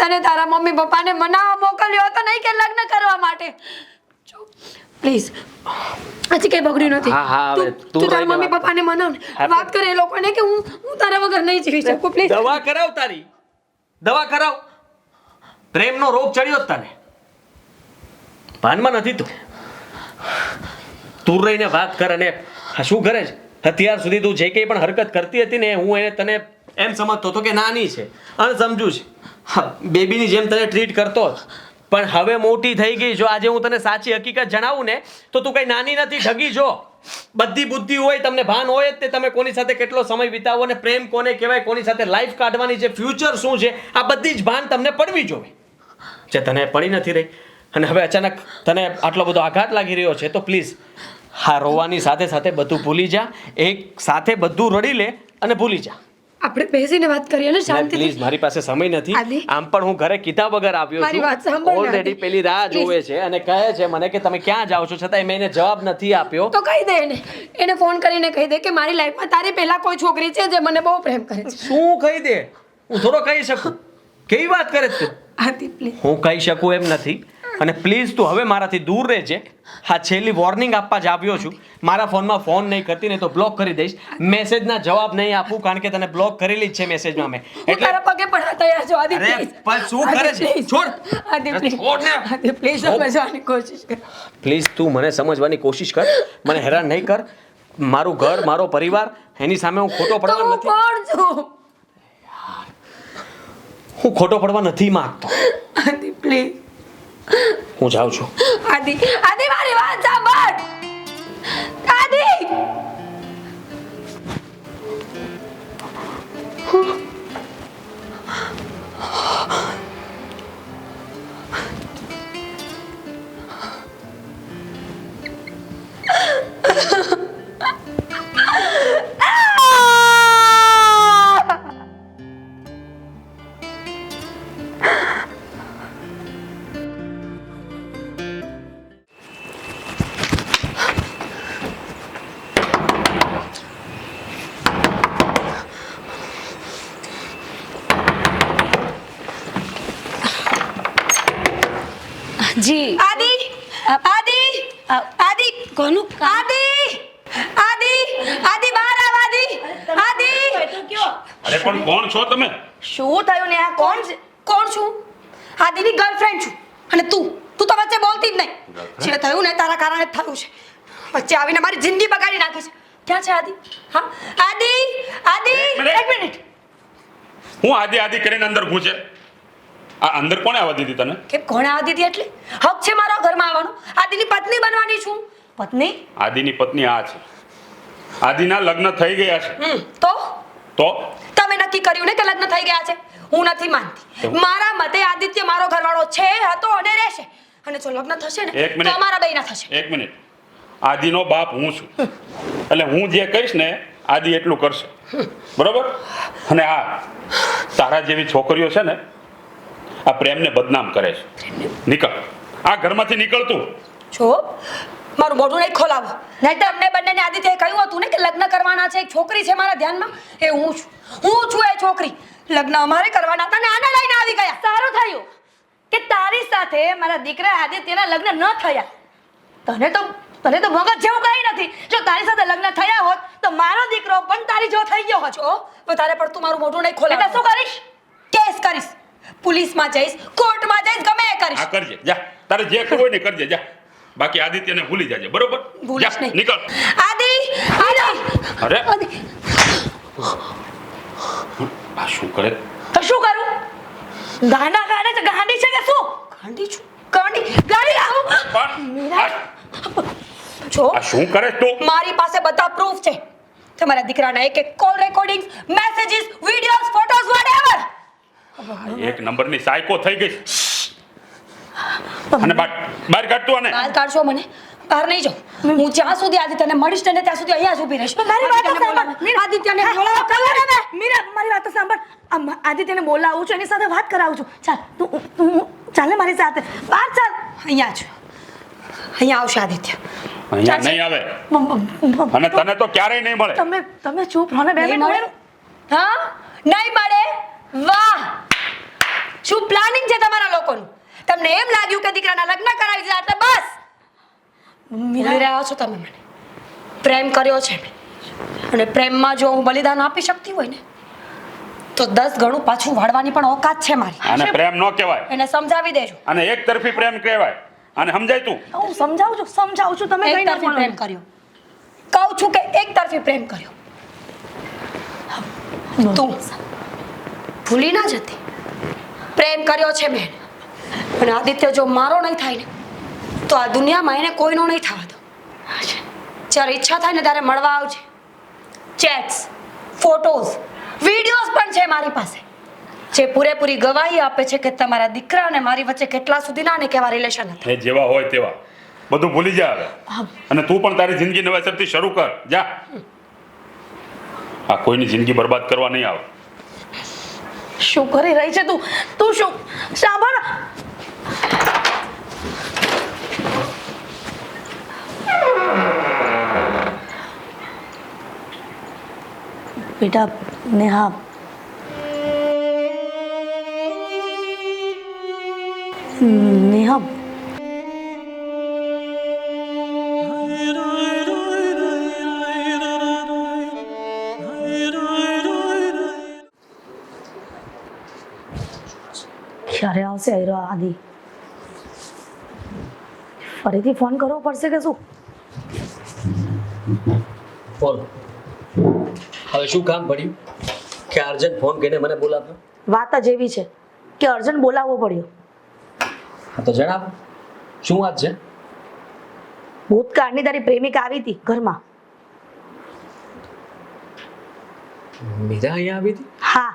તને તારા મમ્મી પપ્પાને મનાવવા મોકલ્યો હતો નહીં કે લગ્ન કરવા માટે. જો પ્લીઝ, હજી કઈ બગડ્યું નથી. હા, હા, હવે તું તું તારા રહીને મમ્મી વાત કર. પપ્પાને મનાવ ને. વાત કરે એ લોકોને કે હું તારા વગર નહીં જીવી શકું. પ્લીઝ દવા કરાવ તારી, દવા કરાવ. પ્રેમનો રોગ ચડ્યો જ તને, ભાનમાં નથી તું. તું રહીને વાત કર. અને આ શું કરે છે અત્યાર સુધી? તું જે કંઈ પણ હરકત કરતી હતી ને હું એને તને એમ સમજતો હતો કે નાની છે, અણસમજુ છે. હા, બેબીની જેમ તને ટ્રીટ કરતો જ. પણ હવે મોટી થઈ ગઈ. જો આજે હું તને સાચી હકીકત જણાવું ને તો તું કઈ નાની નથી, ઠગી. જો બધી બુદ્ધિ હોય, તમને ભાન હોય જ તે તમે કોની સાથે કેટલો સમય વિતાવો ને પ્રેમ કોને કહેવાય, કોની સાથે લાઈફ કાઢવાની છે, ફ્યુચર શું છે, આ બધી જ ભાન તમને પડવી જોઈએ. જે તને પડી નથી રહી અને હવે અચાનક તને આટલો બધો આઘાત લાગી રહ્યો છે તો પ્લીઝ હા, રોવાની સાથે સાથે બધું ભૂલી જા. એક સાથે બધું રડી લે અને ભૂલી જા. આપણે બેસીને વાત કરીએ ને શાંતિથી. પ્લીઝ, મારી પાસે સમય નથી. આદિ. આમ પણ હું ઘરે કીધા વગર આવ્યો મારી વાત છું. સાંભળ ને, ઓલરેડી આદિ. પેલી રાહ જોવે છે અને કહે છે મને કે તમે ક્યાં જાઓ છો, છતાંય મેં એને જવાબ નથી આપ્યો. તો કહી દે એને ફોન કરીને કહી દે કે મારી લાઈફમાં તારી પહેલા કોઈ છોકરી છે જે મને બહુ પ્રેમ કરે છે. શું કહી દે? હું થોડો કહી શકું? કેવી વાત કરે છે તું? આદિ પ્લીઝ. હું કહી શકું એમ નથી. અને પ્લીઝ તું હવે મારાથી દૂર રહેજે. હા, છેલ્લી વોર્નિંગ આપવા જ આવ્યો છું. મારા ફોનમાં ફોન નહીં કરતી ને તો બ્લોક કરી દઈશ. મેસેજના જવાબ નહીં આપું કારણ કે તને બ્લોક કરેલી જ છે મેસેજમાં મેં. હું તારા પગે પડવા તૈયાર છું આદિ અરે, પ્લીઝ. પણ શું કરે છે? છોડ. આદિ પ્લીઝ. છોડ ને. આદિ પ્લીઝ સમજવાની કોશિશ કર. પ્લીઝ તું મને સમજવાની કોશિશ કર. મને હેરાન નહીં કર. મારું ઘર, મારો પરિવાર, એની સામે હું ખોટો તો પડવા હું નથી. કોણ છું? હું ખોટો પડવા નથી માંગતો. આદિ પ્લીઝ. હું જાઉં છું. આદિ મારી વાત સાંભળ. આદિ. આદિ આદિ કોનું આદિ આદિ આદિ બહાર આવ આદિ આદિ અરે પણ કોણ છો તમે? શું થયું ને આ કોણ છું આદિની ગર્લફ્રેન્ડ છું અને તું તો વચ્ચે બોલતી જ નહીં જે થયું ને તારા કારણે જ થયું છે વચ્ચે આવીને મારી જિંદગી બગાડી નાખી છે ક્યાં છે આદિ હા આદિ આદિ એક મિનિટ હું આદિ કરીને અંદર ઘૂસે આ અંદર કોણે આવવા દીધી તને? કે કોણે આવવા દીધી એટલે હક છે મારા ઘરમાં આવવાનો આદિની પત્ની બનવાની છું પત્ની આદિની પત્ની આ છે. આદિના લગ્ન થઈ ગયા છે. તો તમે નક્કી કર્યું ને કે લગ્ન થઈ ગયા છે હું નથી માનતી મારા મતે આદિત્ય મારો ઘરવાળો છે હતો અને રહેશે અને જો લગ્ન થશે ને એક મિનિટ. તો અમારા બેયના થશે. એક મિનિટ. આદિનો બાપ હું છું એટલે હું જે કહીશ ને આદિ એટલું કરશે બરોબર. અને આ તારા જેવી છોકરીઓ છે ને આ પ્રેમને બદનામ કરે છે. નીકળ આ ઘરમાંથી નીકળ તું. જો મારું મોઢું નહીં ખોલાવો નહીં તો અમને બંનેને આદિત્યએ કહ્યું હતું ને કે લગ્ન કરવાના છે એક છોકરી છે મારા ધ્યાનમાં એ હું છું એ છોકરી લગ્ન અમારે કરવાના હતા ને આને લઈને આવી ગયા સારું થયું કે તારી સાથે મારા દીકરા આદિત્યના લગ્ન ન થયા તને તો મગજ જેવું કઈ નથી જો તારી સાથે લગ્ન થયા હોત તો મારો દીકરો પણ તારી જેવો થઈ ગયો હોત વધારે પડતું મારું મોઢું નહીં ખોલાવ એટલે શું કરીશ કેસ કરીશ પોલીસમાં જઈશ કોર્ટમાં જઈશ ગમે એ કરીશ આ કરજે જા તારે જે કરવું હોય ને કરજે જા બાકી આદિત્યને ભૂલી જાજે બરોબર. ભૂલીશ જા, નહીં. નીકળ. આદિ અરે આદિ આ શું કરે? તો શું કરું ગાંડી છે કે શું ગાંડી છું ગાંડી આવું પણ આ જો આ શું કરે તું? મારી પાસે બધા પ્રૂફ છે તમારા દીકરાના એક call recordings messages videos photos whatever એક નંબરની સાયકો થઈ ગઈ. અને બહાર કાઢ તું આને. બહાર કાઢશો મને બહાર નહીં જાઉં હું જ્યાં સુધી આદિત્યને મળીશ ને ત્યાં સુધી અહીંયા જ ઊભી રહીશ મારી વાત સાંભળ આદિત્યને બોલાવો મીરા મારી વાત સાંભળ આદિત્યને બોલાવું છું એની સાથે વાત કરાવું છું ચાલ તું ચાલ ને મારી સાથે બહાર ચાલ અહીંયા આવશે આદિત્ય અહીંયા નહીં આવે અને તને તો ક્યારેય નહીં મળે. તમે ચૂપ રહો ને બે મિનિટ હા નહીં મળે વાહ શું પ્લાનિંગ છે તમારા લોકોનું તમને એમ લાગ્યું કે દીકરાના લગ્ન કરાવી દીધા એટલે બસ ભૂલી રહ્યા છો તમે મને પ્રેમ કર્યો છે મેં અને પ્રેમમાં જો હું બલિદાન આપી શકતી હોય ને તો 10 ગણું પાછું વાળવાની પણ ઓકાત છે મારી આને પ્રેમ ન કહેવાય એને સમજાવી દેજો અને એક તરફી પ્રેમ કહેવાય અને સમજાય તું? હું સમજાવું છું તમે કઈ તરફી પ્રેમ કર્યો કહું છું કે એક તરફી પ્રેમ કર્યો તું ભૂલી ના જતી પ્રેમ કર્યો છે મેં અને આદિત્ય જો મારો નહીં થાય ને તો આ દુનિયામાં એને કોઈનો નહીં થવા દો જ્યારે ઈચ્છા થાય ને ત્યારે મળવા આવજે ચેટ્સ ફોટોઝ વિડીયોઝ પણ છે મારી પાસે જે પૂરેપૂરી ગવાહી આપે છે કે તમારા દીકરા અને મારી વચ્ચે કેટલા સુધીના અને કેવા રિલેશન હતા એ જેવા હોય તેવા બધું ભૂલી જા હવે અને તું પણ તારી જિંદગી નવેસરથી શરૂ કર જા. આ કોઈની જિંદગી બરબાદ કરવા નહીં આવે. શું કરી રહી છે તું શું સાંભળ બેટા નેહા ક્યારે આવશે આદિ ફરીથી ફોન કરવો પડશે કે શું બોલ હવે શું કામ પડ્યું કે અર્જન્ટ ફોન કરીને મને બોલાવ્યો? વાત જ એવી છે કે અર્જન્ટ બોલાવવો પડ્યો હા તો જણાવ શું વાત છે? ભૂતકાળની તારી પ્રેમિકા આવી હતી ઘરમાં મીરા અહીંયા આવી હતી? હા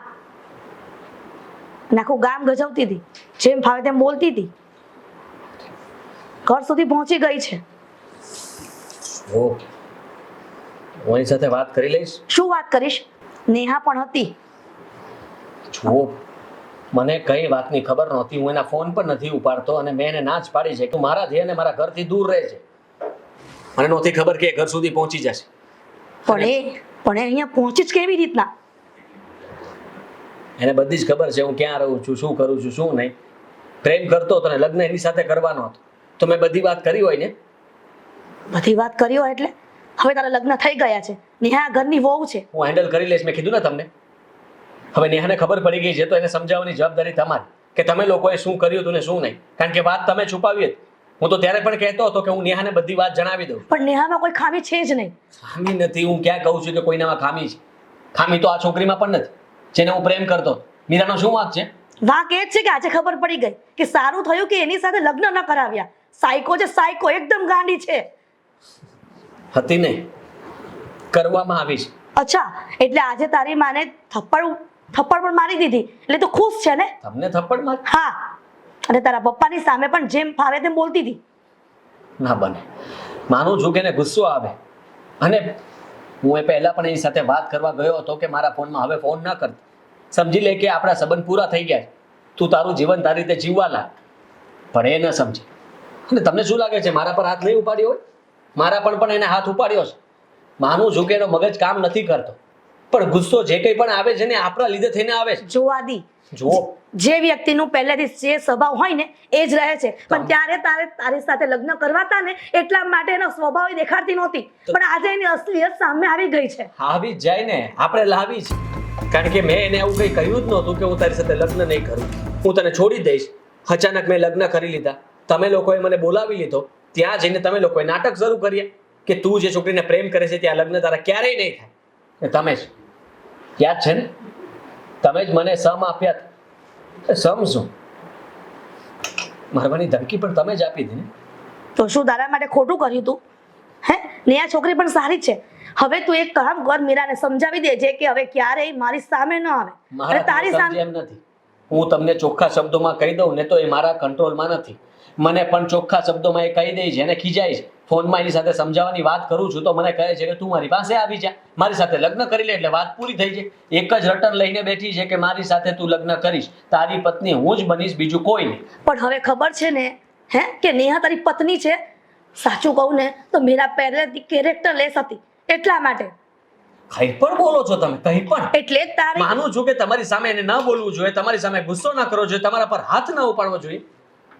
અને આખું ગામ ગજવતી હતી જેમ ફાવે તેમ બોલતી હતી ઘર સુધી પહોંચી ગઈ છે ઓ હું એની સાથે વાત કરી લઈશ. શું વાત કરીશ નેહા પણ હતી જુઓ મને કઈ વાતની ખબર નહોતી હું એના ફોન પર નથી ઉપાડતો અને મેં એને ના જ પાડી છે કે મારાથી અને મારા ઘરથી દૂર રહે છે મને નહોતી ખબર કે એ ઘર સુધી પહોંચી જશે. પણ એ અહીંયા પહોંચી જ કેવી રીતના એને બધી જ ખબર છે હું ક્યાં રહું છું શું કરું છું શું નહીં. પ્રેમ કરતો હતો ને લગ્ન એની સાથે કરવાનો હતો તો મેં બધી વાત કરી હોય ને. બધી વાત કરી હોય એટલે હવે તારા લગ્ન થઈ ગયા છે, નેહા ઘરની વહુ છે. હું હેન્ડલ કરી લઈશ, મેં કીધું ને તમને. હવે નેહાને ખબર પડી ગઈ છે તો એને સમજાવવાની જવાબદારી તમારી કે તમે લોકોએ શું કર્યું હતું ને શું નહીં. કારણ કે વાત તમે છુપાવી હતી. હું તો ત્યારે પણ કહેતો હતો કે હું નેહાને બધી વાત જણાવી દઉં. પણ નેહામાં કોઈ ખામી છે જ નહીં. ખામી નથી, હું ક્યાં કહું છું કે કોઈનામાં ખામી છે? ખામી તો આ છોકરીમાં પણ નથી, જેને હું પ્રેમ કરતો હતો. મીરાનો શું વાંક છે? વાંક એ જ છે કે આજે ખબર પડી ગઈ કે સારું થયું કે એની સાથે લગ્ન ન કરાવ્યા. સાયકો છે, સાયકો એકદમ ગાંડી છે. હતી નહીં, કરવામાં આવી છે. અચ્છા, એટલે આજે તારી માને થપ્પડ પણ મારી દીધી એટલે તો ખુશ છે ને? તમને થપ્પડ માર? હા, અને તારા પપ્પાની સામે પણ જેમ ફાવે તેમ બોલતી હતી. ના બને. માનું છું કે એને ગુસ્સો આવે. અને હું એ પહેલા પણ એની સાથે વાત કરવા ગયો હતો કે મારા ફોનમાં હવે ફોન ન કરતો. સમજી લે કે આપણા સંબંધ પૂરા થઈ ગયા છે, તું તારું જીવન તારી રીતે જીવવા લાગ. પણ એ ન સમજે. અને તમને શું લાગે છે મારા પર હાથ નહીં ઉપાડ્યો હોય? મારા પણ એને હાથ ઉપાડ્યો છે. માનું છું કે એનો મગજ કામ નથી કરતો, પણ ગુસ્સો જે કંઈ પણ આવે છે ને આપણા લીધે થઈને આવે છે. જો આદિ, જુઓ, જે વ્યક્તિનું પહેલેથી જે સ્વભાવ હોય ને એ જ રહે છે. પણ ત્યારે તારી સાથે લગ્ન કરવાતા ને એટલા માટે એનો સ્વભાવ દેખાડતી નહોતી, પણ આજે એની અસલિયત સામે આવી ગઈ છે. આવી જ જાય ને, આપણે લાવી છે. કારણ કે મેં એને એવું કંઈ કહ્યું જ નહોતું કે હું તારી સાથે લગ્ન નહીં કરું, હું તને છોડી દઈશ. અચાનક મેં લગ્ન કરી લીધા. તમે લોકોએ મને બોલાવી લીધો. ત્યાં જઈને તમે લોકોએ નાટક શરૂ કર્યા કે તું જે છોકરીને પ્રેમ કરે છે ત્યાં લગ્ન તારા ક્યારેય નહીં થાય. ને તમે જ યાદ છે ને, તમે જ મને સમ આપ્યા હતા. સમ શું? મારવાની ધમકી પણ તમે જ આપી હતી ને. તો શું તારા માટે ખોટું કર્યું તું? હે, ને આ છોકરી પણ સારી જ છે. હવે તું એક કામ કર, મીરાને સમજાવી દેજે કે હવે ક્યારેય મારી સામે ન આવે. અને તારી સામે એમ નથી. હું તમને ચોખ્ખા શબ્દોમાં કહી દઉં ને તો એ મારા કંટ્રોલમાં નથી. મને પણ ચોખ્ખા શબ્દોમાં એ કહી દે છે અને ખીજાય છે. ફોનમાં એની સાથે સમજાવવાની વાત કરું છું તો મને કહે છે કે તું મારી પાસે આવી જા, મારી સાથે લગ્ન કરી લે એટલે વાત પૂરી થઈ જાય. એક જ રટન લઈને બેઠી છે કે મારી સાથે તું લગ્ન કરીશ, તારી પત્ની હું જ બનીશ, બીજું કોઈ નહીં. પણ હવે ખબર છે ને હે કે નેહા તારી પત્ની છે. સાચું કહું ને તો મીરા પહેલેથી કેરેક્ટર લેસ હતી એટલા માટે. કંઈ પણ બોલો છો તમે, કંઈ પણ. એટલે જ તારી માનું છું કે તમારી સામે એને ન બોલવું જોઈએ, તમારી સામે ગુસ્સો ન કરવો જોઈએ, તમારા પર હાથ ન ઉપાડવો જોઈએ.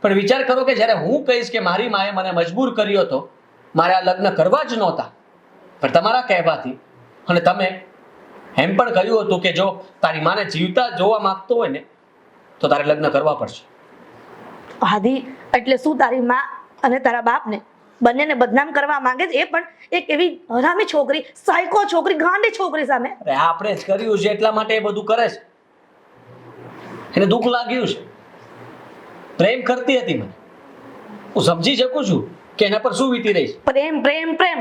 પણ વિચાર કરો કે જ્યારે હું કહીશ કે મારી માએ મને મજબૂર કર્યો હતો, મારે આ લગ્ન કરવા જ નહોતા, પણ તમારા કહેવાથી અને તમે એમ પણ કહ્યું હતું કે જો તારી માને જીવતા જોવા માંગતો હોય ને તો તારે લગ્ન કરવા પડશે. આદિ, એટલે શું તારી માં અને તારા બાપને બંનેને બદનામ કરવા માંગે છે? એ પણ એક એવી હરામી છોકરી, સાયકો છોકરી, ગાંડી છોકરી સામે. અરે આપણે જ કર્યું છે એટલા માટે એ બધું કરે છે. એને દુઃખ લાગ્યું છે. પ્રેમ કરતી હતી મને, હું સમજી શકું છું કે એના પર શું વીતી રહી છે. પ્રેમ પ્રેમ પ્રેમ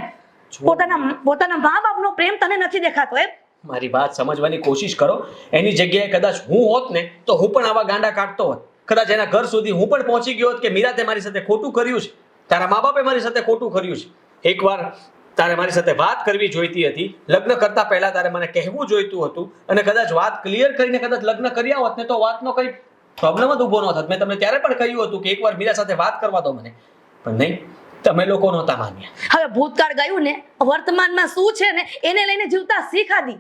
પોતાના મા બાપનો પ્રેમ તને નથી દેખાતો એમ? મારી વાત સમજવાની કોશિશ કરો. એની જગ્યાએ કદાચ હું હોત ને તો હું પણ આવા ગાંડા કાઢતો હોત. કદાચ એના ઘર સુધી હું પણ પહોંચી ગયો હોત કે મીરા તે મારી સાથે ખોટું કર્યું છે, તારા મા બાપે મારી સાથે ખોટું કર્યું છે. એકવાર તારે મારી સાથે વાત કરવી જોઈતી હતી. લગ્ન કરતા પહેલા તારે મને કહેવું જોઈતું હતું અને કદાચ વાત ક્લિયર કરીને કદાચ લગ્ન કર્યા હોત ને તો વાતનો કંઈ પ્રોબ્લેમ જ ઊભો ન થત. મેં તમને ત્યારે પણ કહ્યું હતું કે એકવાર મીરા સાથે વાત કરવા દો મને, પણ નહીં, તમે લોકો નહોતા માન્યા. હવે ભૂતકાળ ગયું ને, વર્તમાનમાં શું છે ને એને લઈને જીવતા શીખાદી.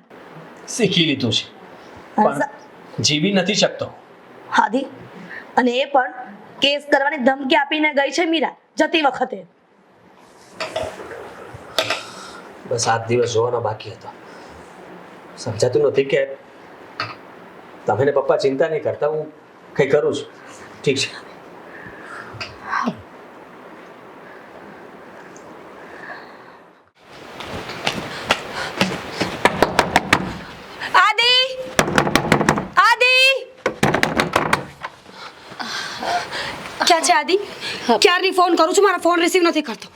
શીખી લીધું છે પણ જીવી નથી શકતો. હાદી, અને એ પણ કેસ કરવાની ધમકી આપીને ગઈ છે મીરા જતી વખતે. બસ 7 દિવસ જોવાનો બાકી હતો. સમજાતું નથી કે તમે ને પપ્પા ચિંતા નહીં કરતા, હું કંઈ કરું છું. ઠીક છે. આદિ, આદિ, ક્યાં છે આદિ? ક્યારની ફોન કરું છું, મારો ફોન રિસીવ નથી કરતો.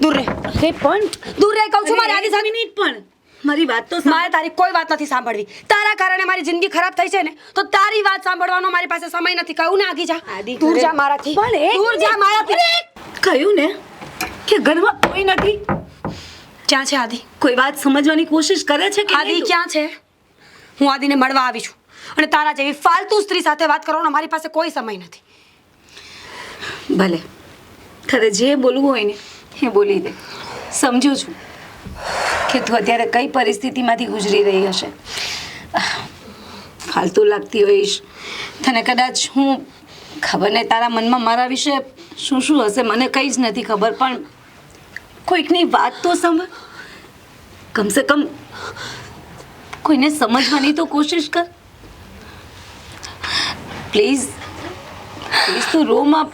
દૂર રહે. અરે પણ દૂર રહે કહું છું. મારી આદિ સામે મિનિટ પણ મારી વાત તો મારે તારી કોઈ વાત નથી સાંભળવી. તારા કારણે મારી જિંદગી ખરાબ થઈ છે ને તો તારી વાત સાંભળવાનો મારી પાસે સમય નથી. કહું ને આગી જા. આદિ, દૂર ઘરે- જા મારાથી. પણ એક દૂર જા મારાથી. કહ્યું ને કે ઘરમાં કોઈ નથી. ક્યાં છે આદિ? કોઈ વાત સમજવાની કોશિશ કરે છે કે આદિ નહીં તું? ક્યાં છે? હું આદિને મળવા આવી છું અને તારા જેવી ફાલતુ સ્ત્રી સાથે વાત કરવાનો મારી પાસે કોઈ સમય નથી. ભલે તારે જે બોલવું હોય ને એ બોલી દે. સમજુ છું કે તું અત્યારે કઈ પરિસ્થિતિમાંથી ગુજરી રહી હશે. ફાલતુ લાગતી હોઈશ તને કદાચ. હું ખબર નહીં તારા મનમાં મારા વિશે શું શું હશે મને કંઈ જ નથી ખબર, પણ કોઈકની વાત તો સાંભળ. કમસે કમ કોઈને સમજવાની તો કોશિશ કર. પ્લીઝ પ્લીઝ તું રોમાં.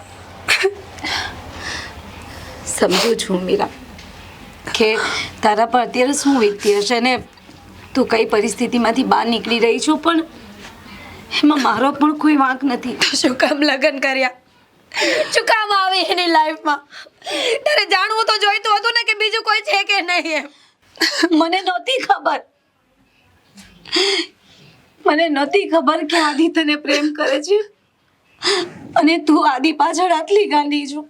સમજુ છું મીરા કે તારા પર અત્યારે શું વીતતી હશે ને તું કઈ પરિસ્થિતિમાંથી બહાર નીકળી રહી છું, પણ એમાં મારો પણ કોઈ વાંક નથી. શું કામ લગ્ન કર્યા? શું કામ આવે એની લાઈફમાં? તારે જાણવું તો જોઈતું હતું ને કે બીજું કોઈ છે કે નહીં એમ. મને નહોતી ખબર, મને નહોતી ખબર કે આદિ તને પ્રેમ કરે છે અને તું આદિ પાછળ આટલી ગાંડી છું.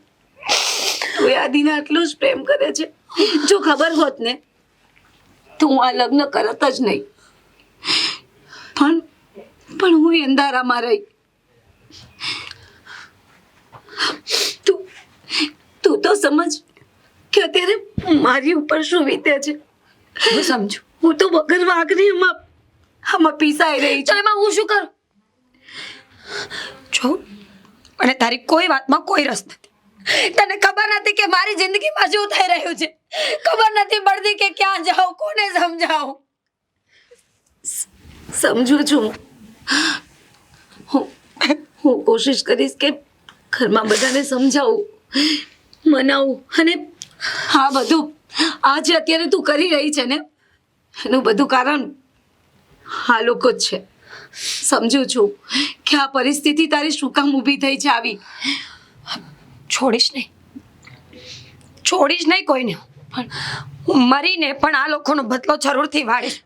તું આદિને આટલું જ પ્રેમ કરે છે. જો ખબર હોત ને તો હું આ લગ્ન કરત જ નહીં, પણ હું અંધારામાં રહી. તું તો સમજ કે અત્યારે મારી ઉપર શું વીતે છે. હું સમજુ. હું તો વગર વાંકની આમાં પીસાઈ રહી તો છું. એમાં હું શું કરું? જો અને તારી કોઈ વાતમાં કોઈ રસ નથી. તને ખબર નથી કે મારી જિંદગીમાં શું થઈ રહ્યું છે. ખબર નથી પડતી કે ક્યાં જાઉં, કોને સમજાવું. સમજુ છું. હું કોશિશ કરીશ કે ઘરમાં બધાને સમજાવું, મનાવું, અને હા બધું આજે અત્યારે તું કરી રહી છે ને એનું બધું કારણ આ લોકો જ છે. સમજુ છું કે આ પરિસ્થિતિ તારી શું કામ ઊભી થઈ છે આવી. છોડીશ નહીં કોઈને. પણ હું મરીને પણ આ લોકોનો બદલો જરૂરથી વાળીશ.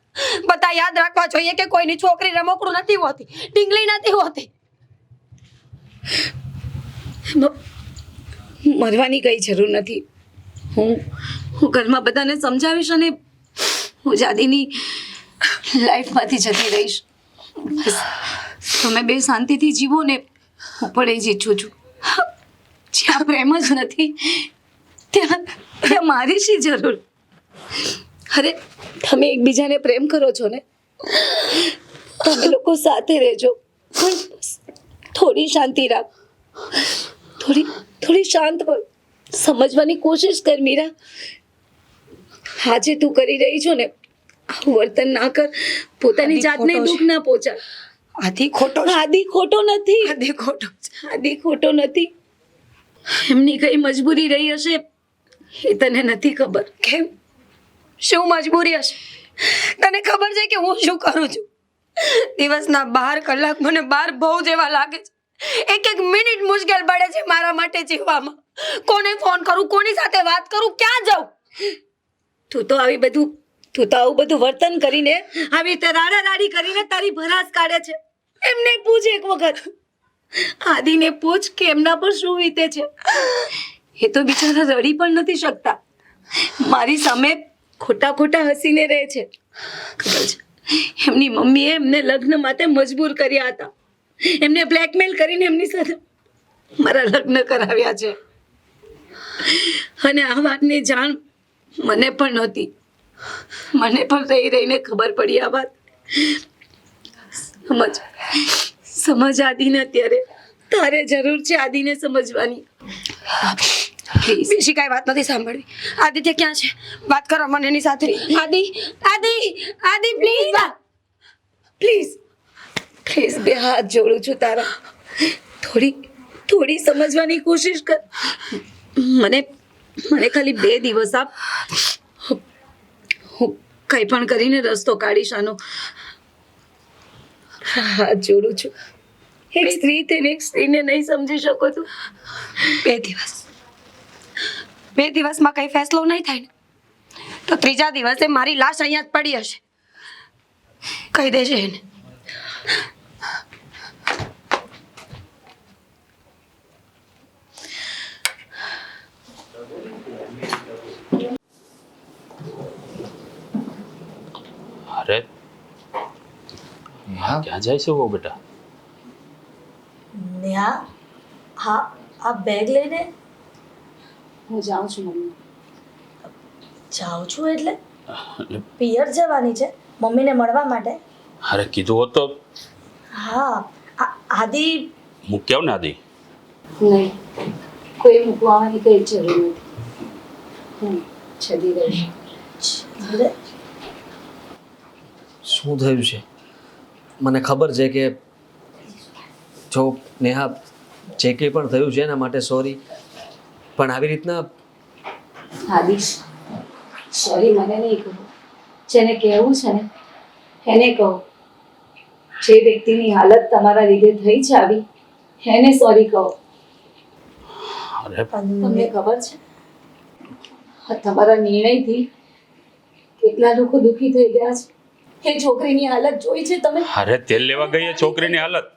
બધા યાદ રાખવા જોઈએ કે કોઈની છોકરી રમકડું નથી હોતી, ઢીંગલી નથી હોતી. મરવાની કઈ જરૂર નથી. હું ઘરમાં બધાને સમજાવીશ અને હું જાદીની લાઈફમાંથી જતી રહીશ. બસ તમે બે શાંતિથી જીવો ને હું પણ એ જ ઈચ્છું છું. જ્યાં પ્રેમ જ નથી ત્યાં મારી શી જરૂર. અરે તમે એકબીજાને પ્રેમ કરો છો ને, તમે લોકો સાથે રહેજો, પણ થોડી શાંતિ રાખ. થોડી શાંત પણ સમજવાની કોશિશ કર મીરા. આજે તું કરી રહી છો ને આવું વર્તન ના કર. પોતાની આદિ જાતને ખોટો દુઃખ ના પહોંચા. આદિ ખોટો છે. આદિ ખોટો નથી. આદિ ખોટો છે. આદિ ખોટો નથી. એમની કઈ મજબૂરી રહી હશે એ તને નથી ખબર. કેમ? શું મજબૂરી હશે? તને ખબર છે કે હું શું કરું છું? દિવસના 12 કલાક મને 12 બહુ જેવા લાગે છે. એક મિનિટ મુશ્કેલ પડે છે મારા માટે જીવવામાં. કોને ફોન કરું, કોની સાથે વાત કરું, ક્યાં જાઉં? તું તો આવું બધું વર્તન કરીને આવી રીતે રાડી કરીને તારી ભરાસ કાઢે છે. એમને પૂછ એક વખત. આદિને પૂછ કે એમના પર શું વીતે છે. એ તો બિચારા રડી પણ નથી શકતા. મારી સામે ખોટા હસીને રહે છે. ખબર છે એમની મમ્મીએ એમને લગ્ન માટે મજબૂર કર્યા હતા. એમને બ્લેકમેલ કરીને એમની સાથે મારા લગ્ન કરાવ્યા છે. અને આ વાતની જાણ મને પણ નહોતી. મને પણ રહીને ખબર પડી આ વાત. સમજ આદિને અત્યારે તારે જરૂર છે આદિને સમજવાની. પ્લીઝ બીજી કાંઈ વાત નથી સાંભળવી. આદિત્ય ક્યાં છે? વાત કરો મને એની સાથે. આદિ પ્લીઝ બે હાથ જોડું છું તારા. થોડી સમજવાની કોશિશ કર. મને ખાલી 2 દિવસ આપ. હું કંઈ પણ કરીને રસ્તો કાઢીશ આનો. હાથ જોડું છું. એક સ્ત્રી તેને એક સ્ત્રીને નહીં સમજી શકો તું. 2 દિવસમાં કઈ ફેસલો નહીં થાય ને તો 3જા દિવસે મારી લાશ અહીંયા જ પડી હશે. કહી દેજે એને. અરે ક્યાં જાય છે વો બેટા? આ બેગ લઈને હું જાઉં છું મમ્મી. જાઉં છું એટલે પિયર જવાની છે મમ્મીને મળવા માટે. અરે કીધું હોત તો. હા આદિ મૂક્યા ને આદિ. નહીં કોઈ મૂકવાની કઈ જરૂર નથી. હું જતી રહીશ. ભલે. શું થયું છે મને ખબર છે કે જો નેહા જે કંઈ પણ થયું છે એના માટે સોરી, પણ આવી રીતના આદિશ, સોરી મને નહીં કહો. જેને કહેવું છે ને એને કહો. જે વ્યક્તિની હાલત તમારા લીધે થઈ છે આવી, એને સોરી કહો. અરે તમને ખબર છે આ તમારા નિર્ણયથી કેટલા લોકો દુઃખી થઈ ગયા છે. એ છોકરીની હાલત જોઈ છે તમે? અરે તેલ લેવા ગઈ એ છોકરીની હાલત.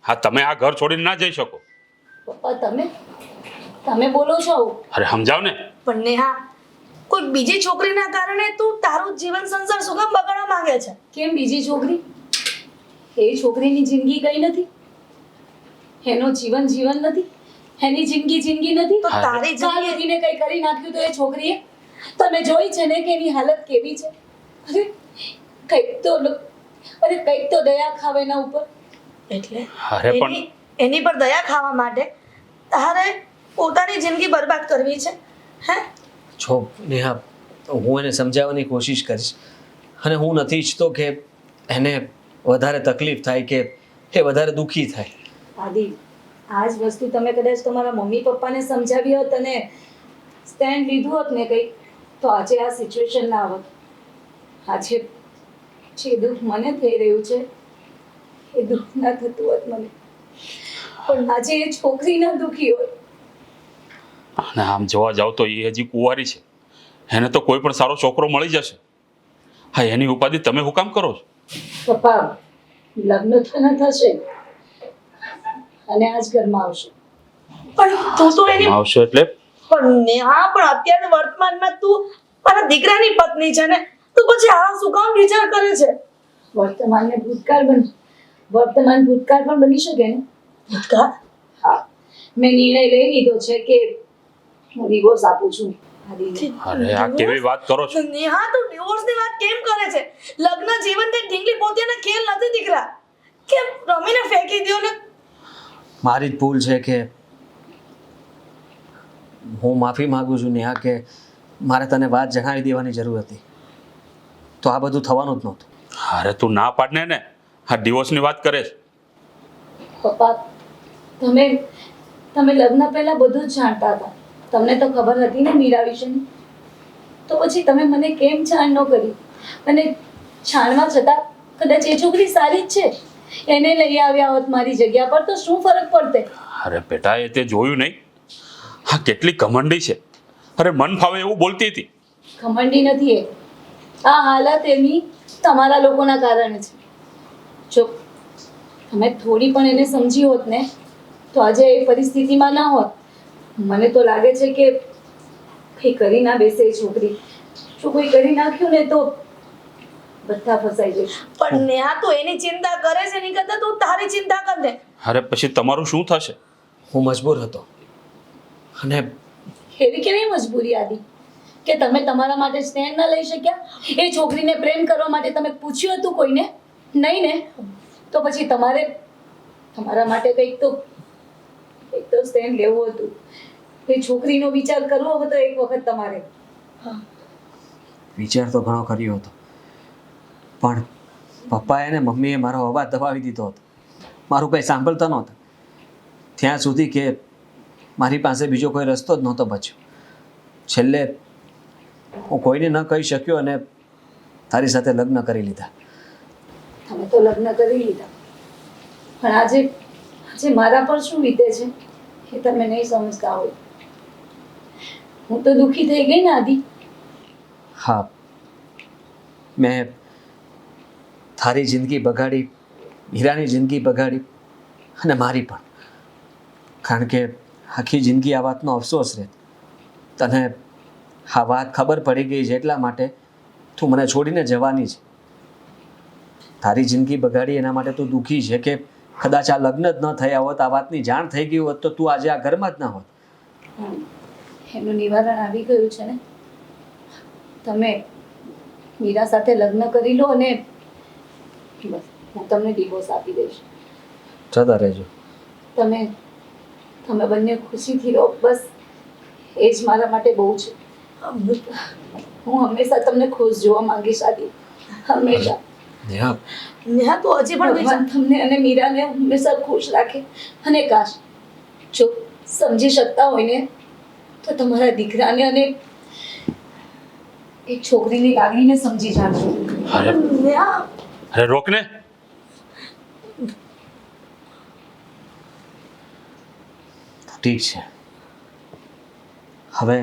હા, તમે આ ઘર છોડીને ના જઈ શકો. પપ્પા તમે બોલો છો આવું? અરે સમજાવ ને. પણ નેહા, કોઈ બીજી છોકરીના કારણે તું તારું જીવન સંસાર શું કામ બગાડવા માંગે છે? કેમ બીજી છોકરી? એ છોકરીની જિંદગી કઈ નથી? એનો જીવન નથી? એની જિંદગી નથી? તો તારી જિંદગી જિંદગીને કઈ કરી નાખ્યું તો એ છોકરીએ? તમે જોઈ છે ને કે એની હાલત કેવી છે? અરે કંઈક તો દયા ખાવ એના ઉપર. એટલે અરે પણ એની પર દયા ખાવા માટે તારે પોતાની જિંદગી બરબાદ કરવી છે? હે? જો નેહા, હું એને સમજાવવાની કોશિશ કરીશ અને હું નથી ઈચ્છતો કે એને વધારે તકલીફ થાય કે એ વધારે દુઃખી થાય. આદિ, આ જ વસ્તુ તમે કદાચ તમારા મમ્મી પપ્પાને સમજાવી હોત અને સ્ટેન્ડ લીધું હોત ને કંઈ, તો આજે આ સિચ્યુએશન ના આવત. આજે જે દુઃખ મને થઈ રહ્યું છે એ દુઃખ ના થતું હોત મને, પણ આજે એ છોકરી ના દુઃખી હોય. અને આમ જોવા જાવ તો એ હજી કુંવારી છે, એને તો કોઈ પણ સારો છોકરો મળી જશે. હા, એની ઉપાધિ તમે હું કામ કરો છો? પપ્પા, લગ્ન થશે અને આ જ ઘરમાં આવશે. પણ તું તો એની આવશે એટલે પણ નેહા, પણ અત્યારે વર્તમાનમાં તું મારા દીકરાની પત્ની છે ને, તું પછી આવા શું કામ વિચાર કરે છે? વર્તમાન ભૂતકાળ પણ બની શકે ને? ભૂતકાળ? હા, મેં નિર્ણય લઈ લીધો છે કે હું ડિવોર્સ આપું છું આદિને. અરે આ કેવી વાત કરો છો? નેહા, તું ડિવોર્સની વાત કેમ કરે છે? લગ્ન જીવન કઈ ઢીંગલી પોતિયાના ખેલ નથી દીકરા. કેમ રમીને ફેંકી દ્યો ને? મારી જ ભૂલ છે કે હું માફી માંગુ છું નેહા કે મારે તને વાત જણાવી દેવાની જરૂર હતી, તો આ બધું થવાનું જ નહોતું. અરે તું ના પાડને ને, આ ડિવોર્સની વાત કરે છે. પપ્પા, તમે લગ્ન પહેલા બધું જ જાણતા હતા. તમને તો ખબર હતી ને મીરા વિશેની. તો પછી તમે મને કેમ જાણ ન કરી? અને જાણવા છતાં કદાચ એ છોકરી સારી જ છે, એને લઈ આવ્યા હોત મારી જગ્યા પર તો શું ફરક પડતે? અરે બેટા, એ તે જોયું નહીં? હા, કેટલી ઘમંડી છે. અરે મન ફાવે એવું બોલતી હતી. ઘમંડી નથી એ. આ હાલત એની તમારા લોકોના કારણે છે. જો તમે થોડી પણ એને સમજી હોત ને, તો આજે એ પરિસ્થિતિમાં ના હોત. મને તો લાગે છે કે કંઈ કરી ના બેસે એ છોકરી. જો કોઈ કરી નાખ્યું ને તો બધા ફસાઈ જશે. પણ નેહા, તું એની ચિંતા કરે છે એની કરતા તું તારી ચિંતા કર દે. અરે પછી તમારું શું થશે? હું મજબૂર હતો અને એવી કેવી મજબૂરી આદિ કે તમે તમારા માટે સ્ટેન્ડ ના લઈ શક્યા? એ છોકરીને પ્રેમ કરવા માટે તમે પૂછ્યું હતું કોઈને? નહીં ને? તો પછી તમારે તમારા માટે કંઈક તો સ્ટેન્ડ લેવું હતું. એ છોકરીનો વિચાર કરવો હતો એક વખત તમારે. વિચાર તો ઘણો કર્યો હતો, પણ પપ્પાએ અને મમ્મીએ મારો અવાજ દબાવી દીધો હતો. મારું કંઈ સાંભળતા નહોતા, ત્યાં સુધી કે મારી પાસે બીજો કોઈ રસ્તો જ નહોતો બચ્યો. છેલ્લે હું કોઈને ન કહી શક્યો અને તારી સાથે લગ્ન કરી લીધા. તમે તો લગ્ન કરી લીધા, પણ આજે મારા પર શું વીતે છે એ તમે નહીં સમજતા હોય. હું તો દુઃખી થઈ ગઈ ને આદિ. હા, મેં તારી જિંદગી બગાડી, હીરાની જિંદગી બગાડી અને મારી પણ. કારણ કે આખી જિંદગી આ વાતનો અફસોસ રહે. તને આ વાત ખબર પડી ગઈ છે એટલા માટે તું મને છોડીને જવાની છે. તારી જિંદગી બગાડી એના માટે તું દુઃખી છે કે કદાચ આ લગ્ન જ ન થયા હોત, આ વાતની જાણ થઈ ગઈ હોત તો તું આજે આ ઘરમાં જ ના હોત. એનું નિવારણ આવી ગયું છે ને. તમે મીરા સાથે લગ્ન કરી લો અને બસ હું તમને ડિવોર્સ આપી દઈશ. જતા રહેજો. તમે બંને ખુશીથી રહો, બસ એ જ મારા માટે બહુ છે. હું હંમેશા તમને ખુશ જોવા માંગીશ આદિ, હંમેશા. નેહા, નેહા તું હજી પણ ભગવાન તમને અને મીરાને હંમેશા ખુશ રાખે. અને કાશ જો સમજી શકતા હોય ને તો તમારા દીકરાને અને એક છોકરીની લાગણીને સમજી જાણજો. અરે નેહા અરે રોક ને. ઠીક છે, હવે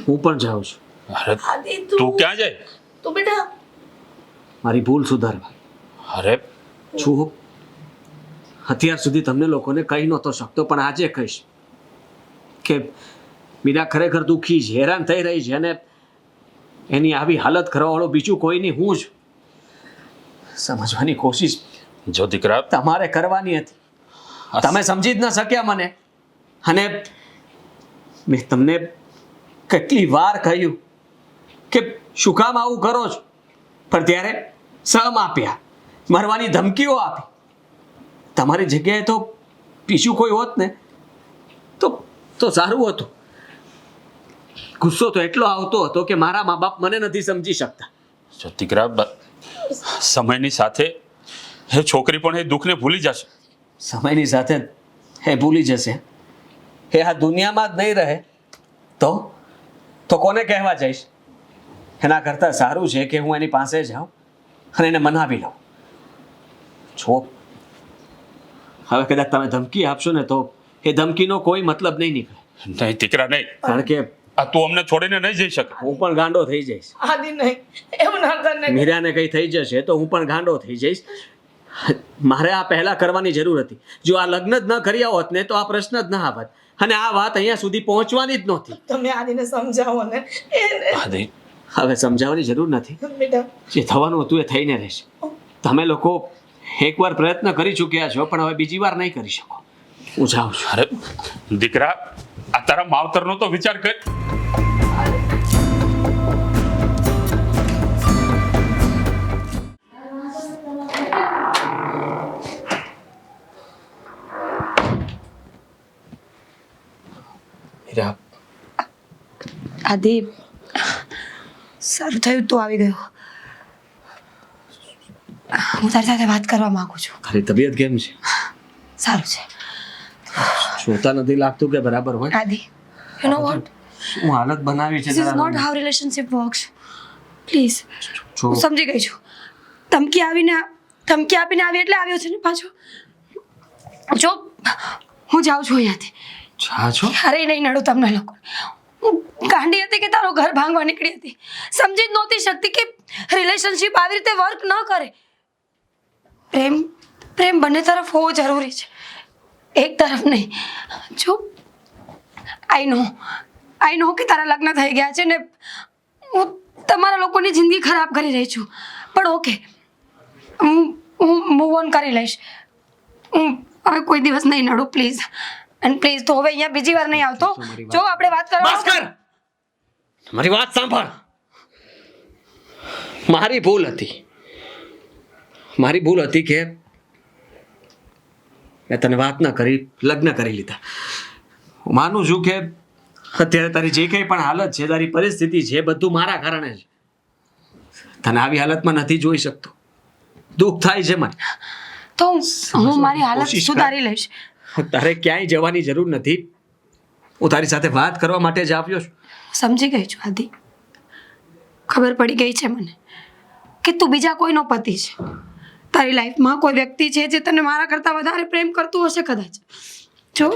હું પણ જાઉં છું અરે આદિ તું ક્યાં જાય? તું બેટા મારી ભૂલ સુધારવા. અરે છું અત્યાર સુધી તમને લોકોને કહી નહોતો શકતો, પણ આજે કહીશ કે મીરા ખરેખર દુઃખી છે, હેરાન થઈ રહી છે, અને એની આવી હાલત કરવાવાળો બીજું કોઈ નહીં, હું જ. સમજવાની કોશિશ જો દીકરા, તમારે કરવાની હતી, તમે સમજી જ ન શક્યા મને. અને મેં તમને કેટલી વાર કહ્યું કે શું કામ આવું કરો છો, પણ ત્યારે સમ આપ્યા, મરવાની ધમકીઓ આપી. તમારી જગ્યાએ તો બીજું કોઈ હોત ને તો સારું હતું. ગુસ્સો તો એટલો આવતો હતો કે મારા મા બાપ મને નથી સમજી શકતા. જો દીકરા, સમયની સાથે એ છોકરી પણ એ દુઃખને ભૂલી જશે. સમયની સાથે એ ભૂલી જશે. એ આ દુનિયામાં જ નહીં રહે તો કોને કહેવા જઈશ? એના કરતાં સારું છે કે હું એની પાસે જાઉં અને એને મનાવી લઉં. જો હવે કદાચ તમે ધમકી આપશો ને તો એ ધમકીનો કોઈ મતલબ નહીં નીકળે. નહીં દીકરા, નહીં. કારણ કે આ તું અમને છોડીને નહીં જઈ શકે. હું પણ ગાંડો થઈ જઈશ. આદિ નહીં, એવું ના કર ને. મીરાને કંઈ થઈ જશે તો હું પણ ગાંડો થઈ જઈશ. મારે આ પહેલા કરવાની જરૂર હતી. જો આ લગ્ન જ ન કર્યા હોત ને તો આ પ્રશ્ન જ ના આવત, અને આ વાત અહીંયા સુધી પહોંચવાની જ નહોતી. તમે આદિને સમજાવો ને. આદિ, હવે સમજાવવાની જરૂર નથી. બેટા જે થવાનું હતું એ થઈને રહેશે. તમે લોકો એકવાર પ્રયત્ન કરી ચૂક્યા છો, પણ હવે બીજી વાર નહીં કરી શકો. હું જાઉં છું. અરે દીકરા, આ તારા માવતરનો તો વિચાર કર. મીરા, આદિ સારું થયું તું આવી ગયો. હું તારી સાથે વાત કરવા માંગુ છું. તારી તબિયત કેમ છે? સારું છે જોતા નથી લાગતું કે બરાબર હોય. આદિ, યુ નો વોટ, શું હાલત બનાવી છે ધીસ ઇઝ તારા not how relationship works. Please, જો હું સમજી ગઈ છું. ધમકી આપીને આવી એટલે આવ્યો છે ને પાછો. જો હું જાઉં છું અહીંયાથી. જા છો. ક્યારેય નહીં નડું તમને લોકો. હું ગાંડી હતી કે તારો ઘર ભાંગવા નીકળી હતી. સમજી જ નહોતી શકતી કે રિલેશનશિપ આવી રીતે વર્ક ન કરે. પ્રેમ બંને તરફ હોવો જરૂરી છે, એક તરફ નહીં. જો આઈ નો કે તારા લગ્ન થઈ ગયા છે ને હું તમારા લોકોની જિંદગી ખરાબ કરી રહી છું, પણ ઓકે, હું મૂવ ઓન કરી લઈશ. હું હવે કોઈ દિવસ નહીં નડું, પ્લીઝ. અને પ્લીઝ તો હવે અહીંયા બીજી વાર નહીં આવતો. જો આપણે વાત બસ કરવા. કર. મારી વાત સાંભળ. મારી ભૂલ હતી કે મેં તને વાત ન કરી, લગ્ન કરી લીધા. હું માનું છું કે અત્યારે તારી જે કંઈ પણ હાલત છે, તારી પરિસ્થિતિ છે, બધું મારા કારણે છે. તને આવી હાલતમાં નથી જોઈ શકતો. દુઃખ થાય છે મને. તો હું મારી હાલત કોશિશ કર. સુધારી લઈશ. તારે ક્યાંય જવાની જરૂર નથી. હું તારી સાથે વાત કરવા માટે જ આવ્યો છું. સમજી ગઈ છું આદિ. ખબર પડી ગઈ છે મને કે તું બીજા કોઈનો પતિ છે. તારી લાઈફમાં કોઈ વ્યક્તિ છે જે તને મારા કરતાં વધારે પ્રેમ કરતું હશે કદાચ. જો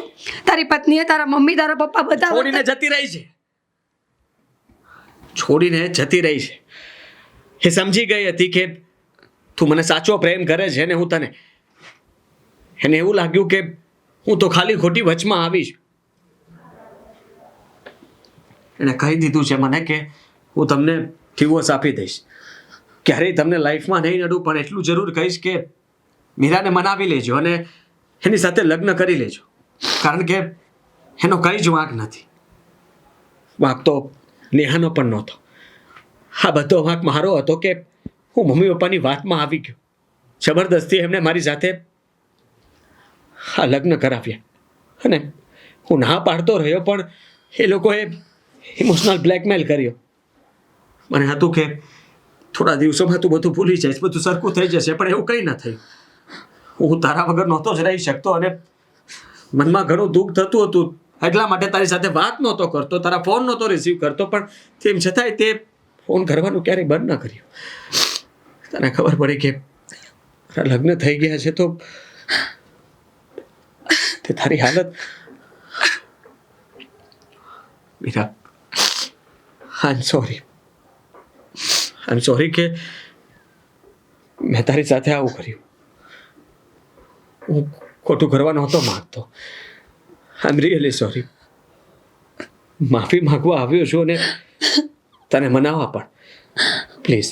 તારી પત્નીએ, તારા મમ્મી, તારા પપ્પા બધા છોડીને જતી રહી છે. એ સમજી ગઈ હતી કે તું મને સાચો પ્રેમ કરે છે ને હું તને. એને એવું લાગ્યું કે હું તો ખાલી ખોટી વચમાં આવીશ. એણે કહી દીધું છે મને કે હું તમને ડિવોર્સ આપી દઈશ. ક્યારેય તમને લાઈફમાં નહીં નડું, પણ એટલું જરૂર કહીશ કે મીરાને મનાવી લેજો અને એની સાથે લગ્ન કરી લેજો. કારણ કે એનો કંઈ જ વાંક નથી. વાંક તો નેહાનો પણ નહોતો. આ બધો વાંક મારો હતો કે હું મમ્મી પપ્પાની વાતમાં આવી ગયો. જબરદસ્તી એમણે મારી સાથે આ લગ્ન કરાવ્યા અને હું ના પાડતો રહ્યો, પણ એ લોકોએ ઇમોશનલ બ્લેકમેલ કર્યો. મને હતું કે થોડા દિવસોમાં તું બધું ભૂલી જઈશ, બધું સરખું થઈ જશે, પણ એવું કંઈ ન થયું. હું તારા વગર નહોતો જ રહી શકતો અને મનમાં ઘણું દુઃખ થતું હતું. એટલા માટે તારી સાથે વાત નહોતો કરતો, તારા ફોન નહોતો રિસીવ કરતો, પણ તેમ છતાંય તે ફોન કરવાનું ક્યારેય બંધ ન કર્યું. તને ખબર પડી કે મારા લગ્ન થઈ ગયા છે તો તે તારી હાલત. મીરા, આઈ એમ સોરી કે મેં તારી સાથે આવું કર્યું. હું ખોટું કરવા નહોતો માંગતો. આઈ એમ રિયલી સોરી. માફી માંગવા આવ્યો છું અને તને મનાવવા પણ. પ્લીઝ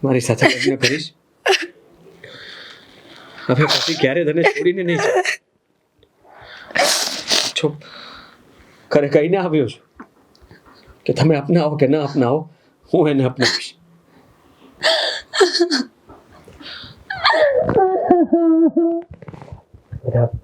મારી સાથે લગ્ન કરીશ. હવે પછી ક્યારે તને છોડીને નહીં જાઉં. છો ઘરે કહીને આવ્યો છું કે તમે અપનાવો કે ન અપનાવો, હું એને અપનાવીશ. બરાબર.